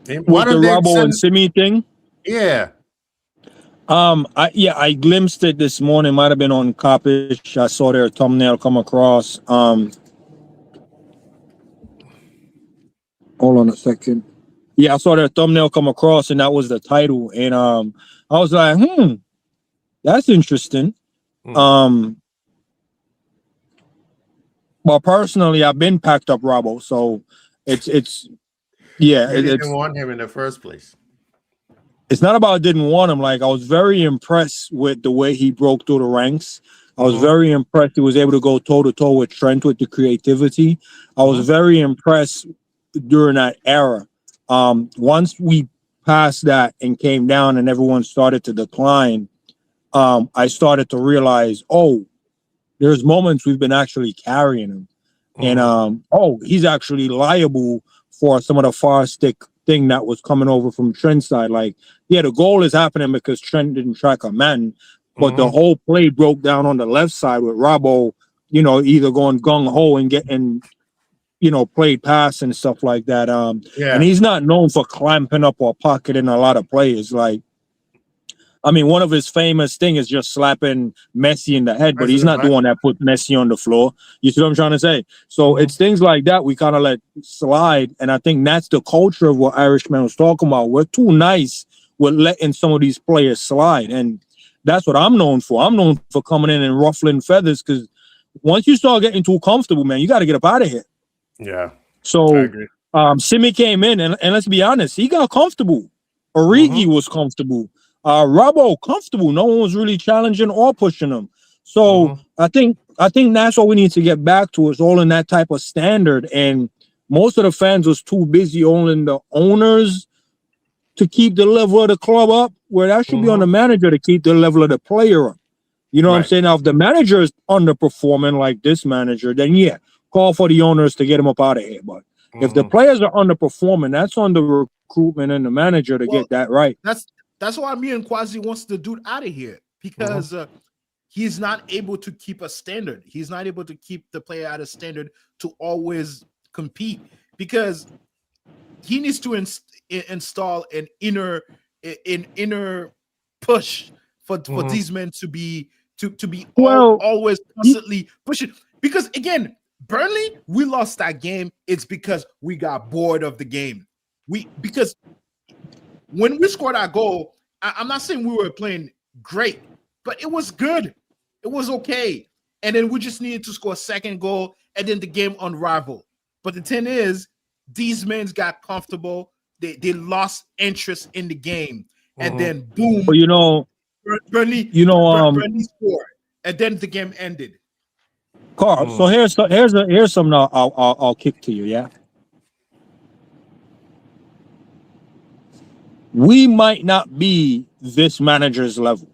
With the Robo and Simi thing? Yeah. I glimpsed it this morning. Might have been on Copish. I saw their thumbnail come across. Hold on a second. Yeah, I saw their thumbnail come across, and that was the title. And I was like, that's interesting. Well, personally, I've been packed up Robbo, so it's didn't want him in the first place. It's not about didn't want him. Like, I was very impressed with the way he broke through the ranks. I was very impressed he was able to go toe-to-toe with Trent with the creativity. I was very impressed during that era. Once we passed that and came down and everyone started to decline, I started to realize, there's moments we've been actually carrying him. And, he's actually liable for some of the far stick thing that was coming over from Trent's side. Like, yeah, the goal is happening because Trent didn't track a man, but the whole play broke down on the left side with Robbo, either going gung-ho and getting, played pass and stuff like that. And he's not known for clamping up or pocketing a lot of players. Like, I mean, one of his famous thing is just slapping Messi in the head, but he's not the one that put Messi on the floor. You see what I'm trying to say? So it's things like that we kind of let slide. And I think that's the culture of what Irishman was talking about. We're too nice with letting some of these players slide. And that's what I'm known for. I'm known for coming in and ruffling feathers because once you start getting too comfortable, man, you got to get up out of here. Yeah. So Simi came in and let's be honest, he got comfortable. Origi was comfortable. Robbo comfortable. No one was really challenging or pushing him. So I think that's what we need to get back to. It's all in that type of standard. And most of the fans was too busy owning the owners to keep the level of the club up, where that should be on the manager to keep the level of the player up. You know what I'm saying? Now, if the manager is underperforming like this manager, then call for the owners to get him up out of here. But if the players are underperforming, that's on the recruitment and the manager to get that right. That's why me and Quasi wants the dude out of here because he's not able to keep a standard. He's not able to keep the player at a standard to always compete because he needs to install an inner push for these men to be always constantly pushing. Because again, Burnley, we lost that game. It's because we got bored of the game. Because when we scored our goal, I'm not saying we were playing great, but it was good. It was okay. And then we just needed to score a second goal, and then the game unraveled. But the thing is, these men got comfortable. They lost interest in the game. And then boom. Well, Burnley scored. And then the game ended. Carl, so here's something I'll kick to you, yeah? We might not be this manager's level.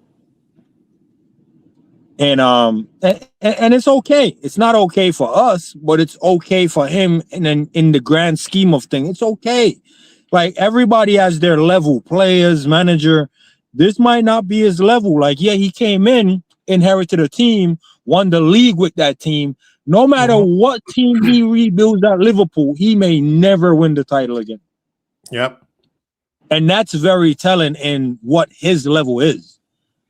And it's okay. It's not okay for us, but it's okay for him. And then in the grand scheme of things, it's okay. Like everybody has their level, players, manager. This might not be his level. Like, yeah, he came in, inherited a team, won the league with that team. No matter what team he rebuilds at Liverpool, he may never win the title again. Yep. And that's very telling in what his level is.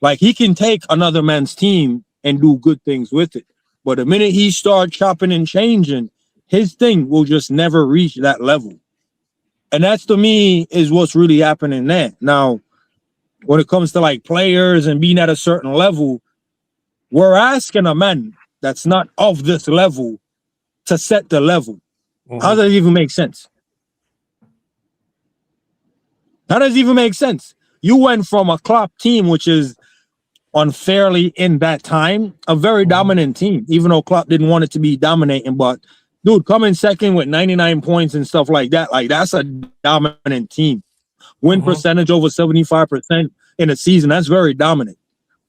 Like, he can take another man's team and do good things with it. But the minute he starts chopping and changing, his thing will just never reach that level. And that's, to me, is what's really happening there. Now, when it comes to, like, players and being at a certain level, we're asking a man that's not of this level to set the level. How does it even make sense? How does it even make sense? You went from a Klopp team, which is unfairly in that time, a very dominant team, even though Klopp didn't want it to be dominating. But, dude, coming second with 99 points and stuff like that, like, that's a dominant team. Win percentage over 75% in a season, that's very dominant,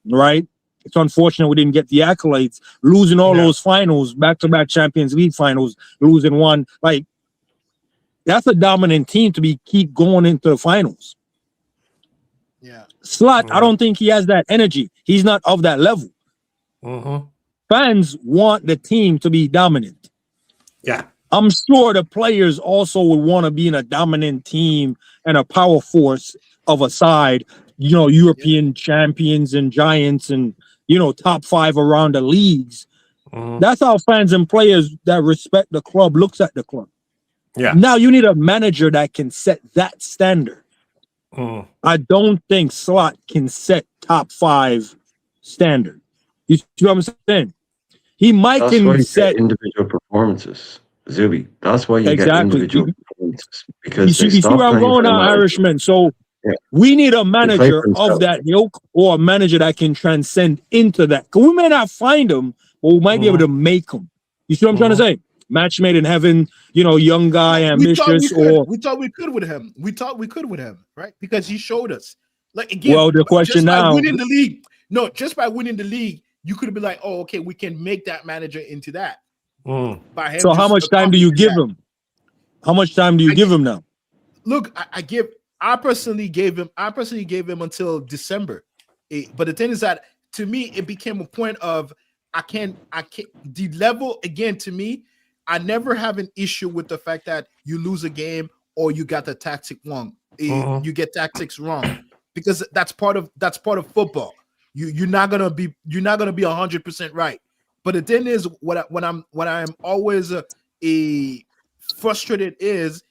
right? It's unfortunate we didn't get the accolades. Losing all those finals, back-to-back Champions League finals, losing one, like, that's a dominant team to keep going into the finals. Yeah. Slot, I don't think he has that energy. He's not of that level. Fans want the team to be dominant. Yeah. I'm sure the players also would want to be in a dominant team and a power force of a side, you know, European champions and giants and, you know, top 5 around the leagues. That's how fans and players that respect the club looks at the club. Yeah. Now you need a manager that can set that standard. I don't think Slot can set top 5 standard. You see what I'm saying? He might set individual performances. Zuby, that's why you get individual performances. Because you see where I'm going now, Irishman. So we need a manager of that ilk, or a manager that can transcend into that. Because we may not find him, but we might be able to make him. You see what I'm trying to say? Match made in heaven, you know, young guy, ambitious. We thought we could with him. We thought we could with him, right? Because he showed us. Like, again, well, the question now, winning the league. No, just by winning the league, you could have been like, oh, okay, we can make that manager into that. By him. So how much time do you give him? How much time do you give him now? Look, I personally gave him until December. But the thing is that, to me, it became a point of I can't the level, again, to me, I never have an issue with the fact that you lose a game or you got the tactic wrong. You get tactics wrong, because that's part of football. You're not gonna be 100% right. But the thing is, what I'm always frustrated is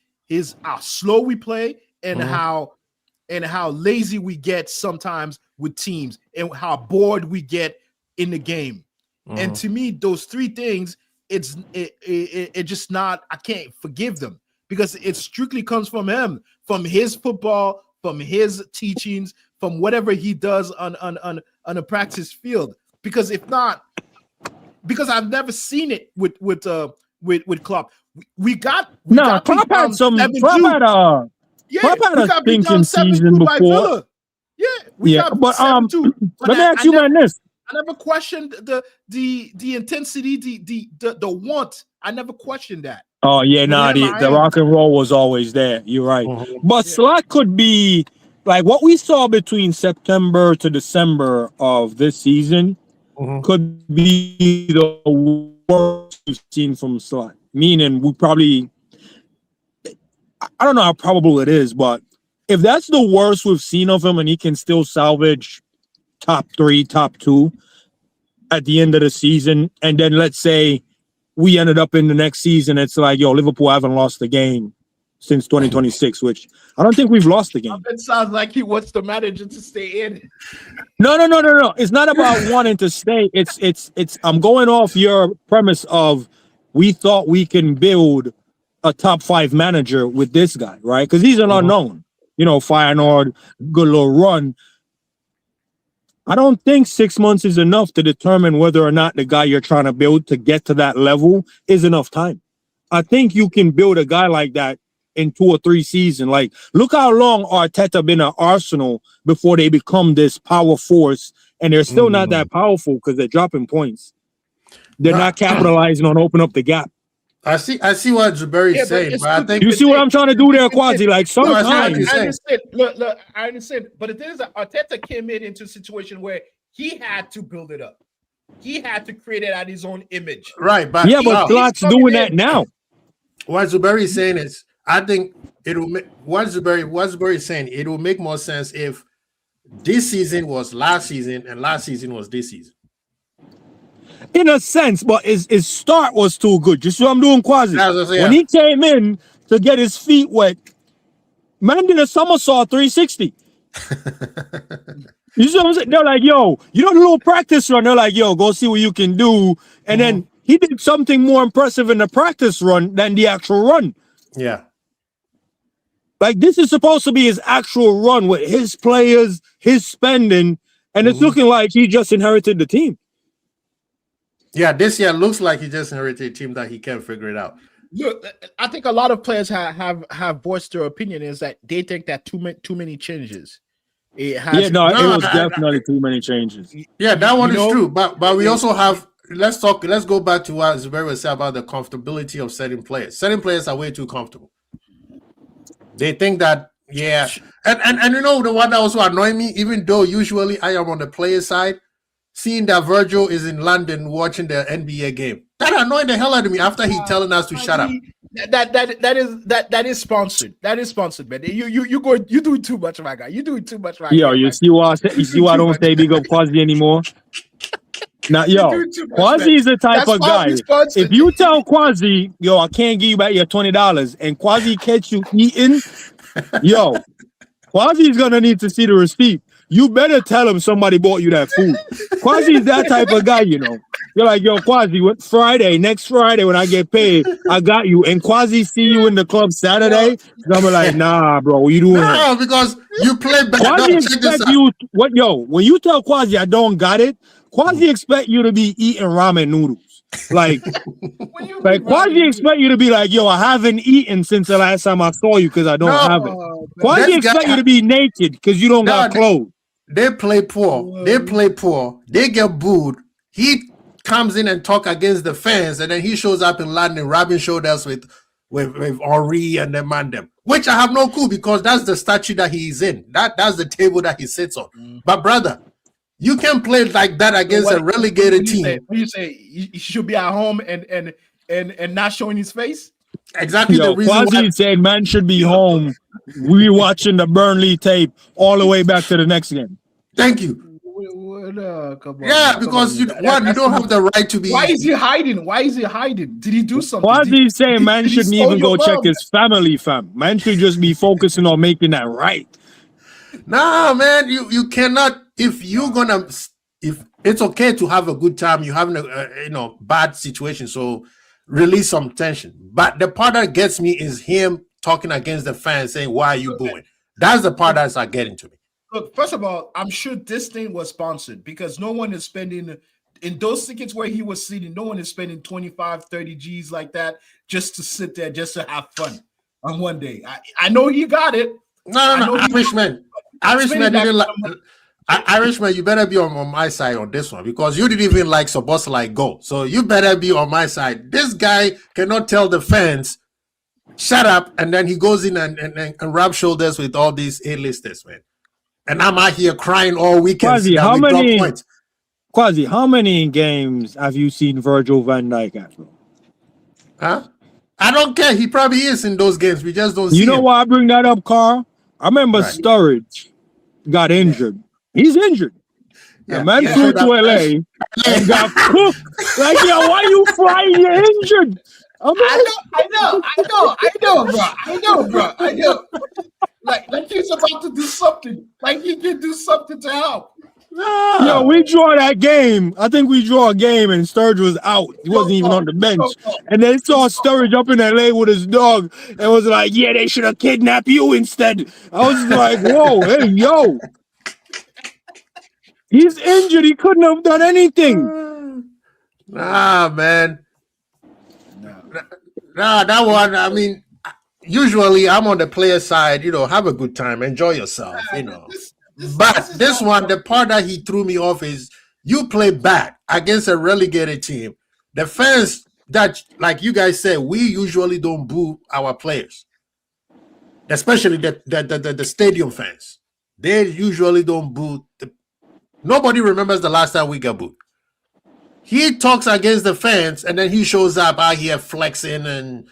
how slow we play and how lazy we get sometimes with teams and how bored we get in the game. And to me, those 3 things, it just not, I can't forgive them, because it strictly comes from him, from his football, from his teachings, from whatever he does on a practice field. Because if not, because I've never seen it with Klopp. Klopp had some. Klopp had a stinking season before. We got but 7-2. But let me ask you, man, this. I never questioned the intensity, the want. I never questioned that. Oh yeah, the rock and roll was always there. You're right. But Slot could be like what we saw between September to December of this season could be the worst we've seen from Slot. Meaning we probably, I don't know how probable it is, but if that's the worst we've seen of him and he can still salvage top 3, top 2 at the end of the season, and then let's say we ended up in the next season, it's like, yo, Liverpool haven't lost the game since 2026, which I don't think we've lost the game. It sounds like he wants the manager to stay in. No. It's not about wanting to stay. It's I'm going off your premise of we thought we can build a top 5 manager with this guy, right? Because he's an unknown. You know, Feyenoord, good little run. I don't think 6 months is enough to determine whether or not the guy you're trying to build to get to that level is enough time. I think you can build a guy like that in 2 or 3 seasons. Like, look how long Arteta been at Arsenal before they become this power force, and they're still not that powerful because they're dropping points. They're not capitalizing on open up the gap. I see what Zuberi's saying, but I think you see what I'm trying to do there, Quasi. Like sometimes I understand. Look, I understand. But the thing is that Arteta came into a situation where he had to build it up. He had to create it at his own image. Right, but Klopp's doing that now. What Zuberi is saying is, I think it will make what Zuberi is saying. It will make more sense if this season was last season and last season was this season. In a sense, but his start was too good. Just what I'm doing, Quasi. When he came in to get his feet wet, man did a somersault 360. You see what I'm saying? They're like, yo, you know the little practice run? They're like, yo, go see what you can do. And then he did something more impressive in the practice run than the actual run. Yeah. Like, this is supposed to be his actual run with his players, his spending, and it's looking like he just inherited the team. Yeah, this year looks like he just inherited a team that he can't figure it out. Look, I think a lot of players have voiced their opinion is that they think that too many changes. It was definitely too many changes. Yeah, that one is true. But we also have let's go back to what Zuberi was saying about the comfortability of certain players. Certain players are way too comfortable. They think that and you know the one that also annoyed me, even though usually I am on the player side. Seeing that Virgil is in London watching the NBA game, that annoyed the hell out of me after he telling us to shut up. That is sponsored. That is sponsored, man. You doing too much, my guy. You doing too much, right? Yo, you see why I don't say big up Quasi anymore. Now, yo, Quasi is the type of guy. If you tell Quasi, yo, I can't give you back your $20, and Quasi catch you eating, yo, Quasi is gonna need to see the receipt. You better tell him somebody bought you that food. Quasi is that type of guy, you know. You're like, yo, Quasi, next Friday when I get paid, I got you. And Quasi see you in the club Saturday, I'm like, nah, bro, what you doing? No, because you play better. Quasi expect you, when you tell Quasi I don't got it, Quasi expect you to be eating ramen noodles. Like Quasi expect you to be like, yo, I haven't eaten since the last time I saw you because I don't have it. Quasi expect you to be naked because you don't got clothes. They play poor. They get booed. He comes in and talk against the fans, and then he shows up in London, rubbing shoulders with Henri and them, which I have no clue because that's the statue that he's in. That's the table that he sits on. But brother, you can play like that against a relegated team. What you say? He should be at home and not showing his face. Exactly. Yo, the reason Quasi said man should be home. We watching the Burnley tape all the way back to the next game. Thank you. Come on, yeah, because you don't have the right to be. Why is he hiding? Did he do something? Quasi saying man shouldn't even go check his family, fam. Man should just be focusing on making that right. Nah, man, you cannot. If it's okay to have a good time, you're having a bad situation, so release some tension. But the part that gets me is him talking against the fans, saying, "Why are you booing?" That's the part that's not getting to me. Look, first of all, I'm sure this thing was sponsored because no one is spending in those tickets where he was sitting. No one is spending 25, 30 G's like that just to sit there, just to have fun on one day. I know he got it. No, Irishman, Irishman, you better be on my side on this one because you didn't even like supposed to like go. So you better be on my side. This guy cannot tell the fans, shut up, and then he goes in and rub shoulders with all these A-listers, man. And I'm out here crying all weekend. Quasi, how many games have you seen Virgil van Dijk at? Huh? I don't care. He probably is in those games. We just don't see You know him. why I bring that up, Carl? I remember Right. Sturridge got injured. He's injured. Yeah. Man Yeah. flew to LA and got cooked. Like, yo, why you flying? You're injured. I know. Like he's about to do something. Like he can do something to help. Yo, we draw that game. I think we draw a game and Sturridge was out. He wasn't even on the bench. And they saw Sturridge up in LA with his dog and was like, yeah, they should have kidnapped you instead. I was like, whoa, hey, yo. He's injured. He couldn't have done anything. Nah, man. Nah, that one, I mean, usually I'm on the player side, have a good time, enjoy yourself, But this one, the part that he threw me off is you play bad against a relegated team. The fans that, like you guys said, we usually don't boo our players, especially the stadium fans. They usually don't boo. Nobody remembers the last time we got booed. He talks against the fans, and then he shows up out here flexing and,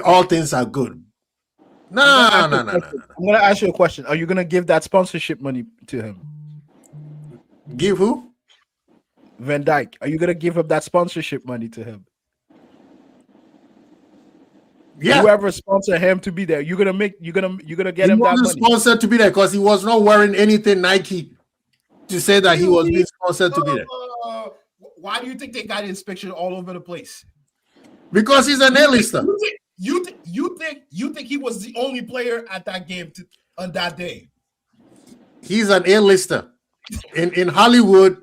all things are good. No. I'm going to ask you a question. Are you going to give that sponsorship money to him? Give who? Van Dijk. Are you going to give up that sponsorship money to him? Yeah. Whoever sponsor him to be there, you're gonna get him that money. Sponsored to be there because he was not wearing anything Nike to say that he was being sponsored to be there. Why do you think they got inspection all over the place? Because he's an A-lister. You think he was the only player at that game on that day? He's an A-lister. In Hollywood,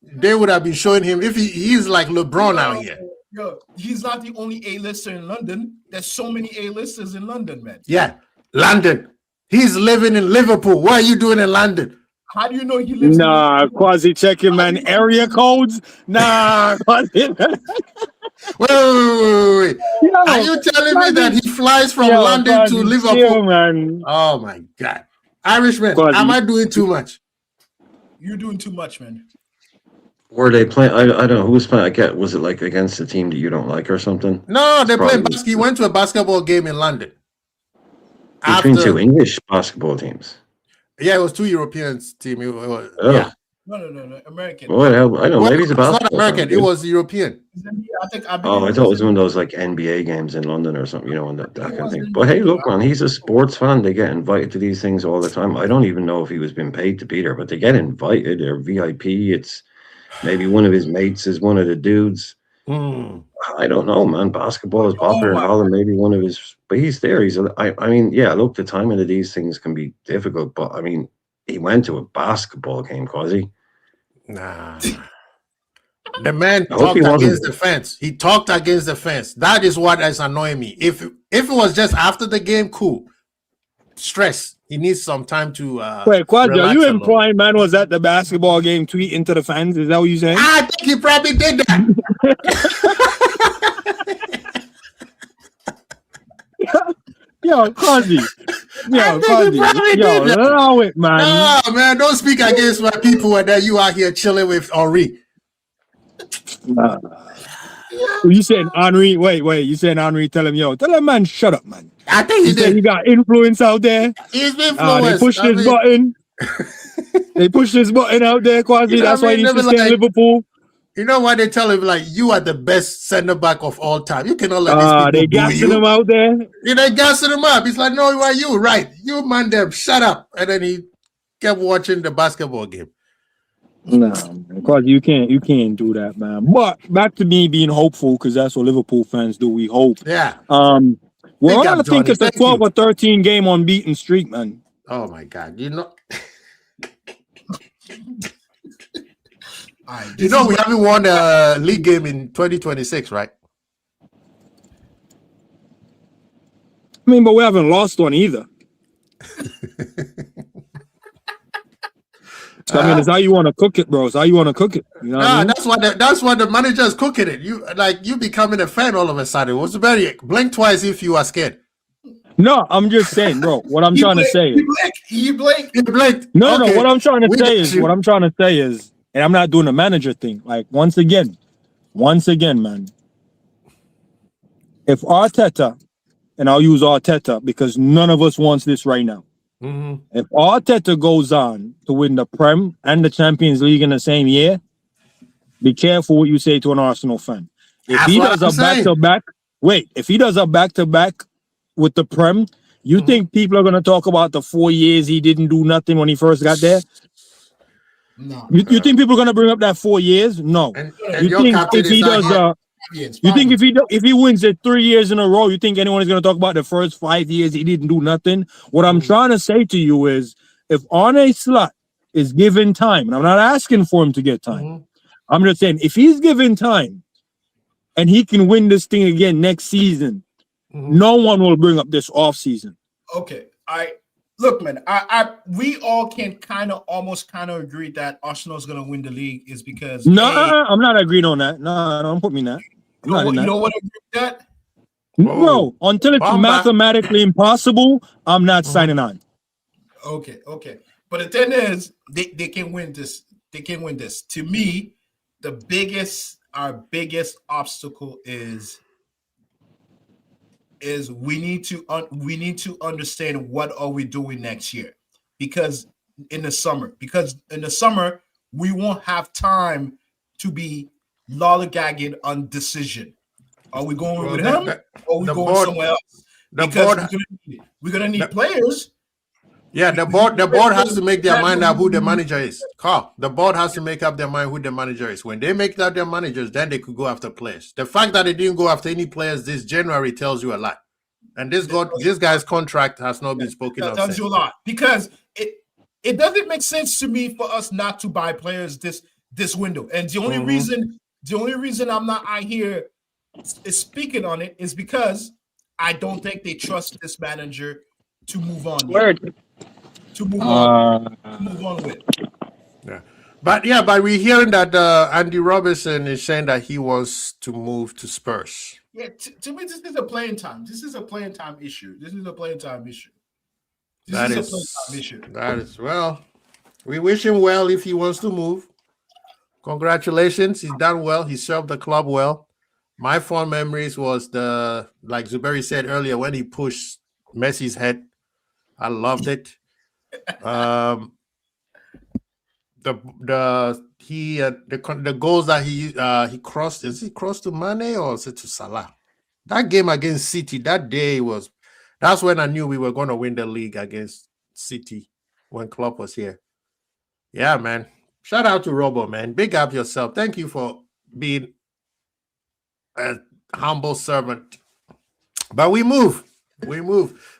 they would have been showing him if he's like LeBron out here. Yo, he's not the only A-lister in London. There's so many A-listers in London, man. Yeah, London. He's living in Liverpool. What are you doing in London? How do you know he lives? Nah, quasi checking, man. Area codes. Nah, quasi. Wait. Yo, are you telling me that he flies from London to Liverpool? Chill, man. Oh my God, Irishman, am I doing too much? You're doing too much, man. Were they playing? I don't know who was playing. Was it like against a team that you don't like or something? No, they played basketball. He went to a basketball game in London. Between two English basketball teams. Yeah, it was two Europeans team. Yeah. No, American. What? I don't know. Maybe it's a basketball. It's not American. It was European. I thought it was one of those like NBA games in London or something, and that kind of thing. But hey, look, man, he's a sports fan. They get invited to these things all the time. I don't even know if he was being paid to be there, but they get invited. They're VIP. It's maybe one of his mates is one of the dudes. I don't know, man. Basketball is popular in Holland. Maybe one of his, but he's there. I mean, yeah. Look, the timing of these things can be difficult, but I mean, he went to a basketball game, Quasi. Nah. The man talked against the fence. He talked against the fence. That is what is annoying me. If it was just after the game, cool. Stress. He needs some time to wait, Quadri, are you implying man was at the basketball game tweeting to the fans? Is that what you're saying? I think he probably did that. Yo, Quadri. Allow it, man. No, man, don't speak against my people and then you out here chilling with Henri. You saying Henri? Wait. You saying Henri? Tell him, man, shut up, man. I think he did. He got influence out there. He's influenced. They pushed his button. They pushed his button out there, Quasi. That's why he needs to stay in Liverpool. You know why they tell him like you are the best center back of all time? You cannot let these people they gassing him out there. They gassing him up. He's like, no, why you? Right, you man, them shut up. And then he kept watching the basketball game. No, because you can't do that, man. But back to me being hopeful, because that's what Liverpool fans do. We hope. Yeah. Well, I think it's a 12 or 13 game unbeaten streak, man. Oh my God! You know we haven't won a league game in 2026, right? I mean, but we haven't lost one either. So, I mean, it's how you want to cook it, bro. It's how you want to cook it. You know what I mean? That's why the manager is cooking it. You becoming a fan all of a sudden. It was very blink twice if you are scared. No, I'm just saying, bro. What I'm trying to say is you blinked. No. What I'm trying to say is, and I'm not doing a manager thing. Like once again, man. if Arteta, and I'll use Arteta because none of us wants this right now. If Arteta goes on to win the Prem and the Champions League in the same year, be careful what you say to an Arsenal fan. If he does a back-to-back, if he does a back-to-back with the Prem, you think people are going to talk about the 4 years he didn't do nothing when he first got there? No. You think people are going to bring up that 4 years? No. And you think if he does if he wins it 3 years in a row, you think anyone is going to talk about the first 5 years he didn't do nothing? What I'm trying to say to you is, if Arne Slot is given time, and I'm not asking for him to get time, I'm just saying if he's given time and he can win this thing again next season, no one will bring up this off season. Okay, look, man. We all can almost agree that Arsenal's gonna win the league is because I'm not agreeing on that. No, don't put me in that. You don't want to agree with that? No, until it's mathematically impossible, I'm not signing on. Okay. But the thing is, they can win this. They can win this. To me, our biggest obstacle is we need to understand what are we doing next year, because in the summer we won't have time to be lollygagging on decision. Are we going with him or are we going somewhere else? Because we're gonna need players. Yeah, the board has to make their mind up who the manager is. Carl, the board has to make up their mind who the manager is. When they make up their managers, then they could go after players. The fact that they didn't go after any players this January tells you a lot. And this guy's contract has not been spoken of. That tells you a lot, because it doesn't make sense to me for us not to buy players this window. And the only reason I'm not out here is speaking on it is because I don't think they trust this manager to move on. To move on with. Yeah. But we're hearing that Andy Robertson is saying that he wants to move to Spurs. Yeah, to me, this is a playing time. This is a playing time issue. That is, well, we wish him well if he wants to move. Congratulations. He's done well. He served the club well. My fond memories was like Zuberi said earlier, when he pushed Messi's head. I loved it. The goals that he crossed, is he crossed to Mane or is it to Salah? That game against City, that's when I knew we were going to win the league against City, when Klopp was here. Yeah, man. Shout out to Robo, man. Big up yourself. Thank you for being a humble servant. But we move.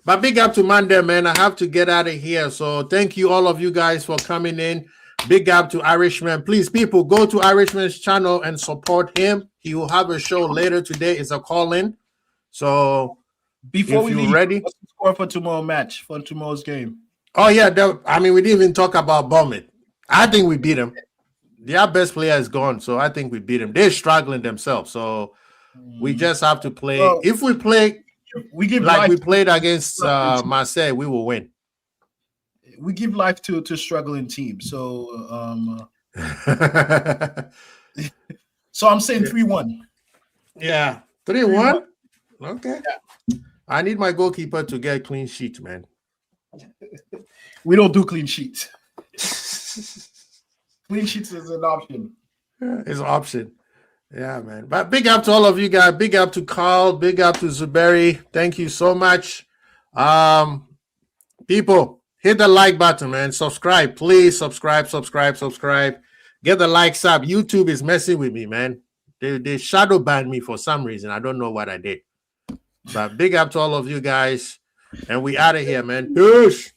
But big up to Monday, man. I have to get out of here. So thank you, all of you guys, for coming in. Big up to Irishman. Please, people, go to Irishman's channel and support him. He will have a show later today. It's a call-in. So before we leave, ready, what's the score for tomorrow's game? Oh, yeah. We didn't even talk about Bournemouth. I think we beat them. Their best player is gone, so I think we beat them. They're struggling themselves, so we just have to play. Well, if we play we played against Marseille, we will win. We give life to struggling teams. So so I'm saying 3-1. Yeah, 3-1. Okay. Yeah. I need my goalkeeper to get a clean sheet, man. We don't do clean sheets. Clean sheets is an option. Yeah, it's an option. Yeah, man. But big up to all of you guys. Big up to Carl. Big up to Zuberi. Thank you so much. People, hit the like button, man. Subscribe. Please subscribe. Get the likes up. YouTube is messing with me, man. They shadow banned me for some reason. I don't know what I did. But big up to all of you guys. And we out of here, man. Peace.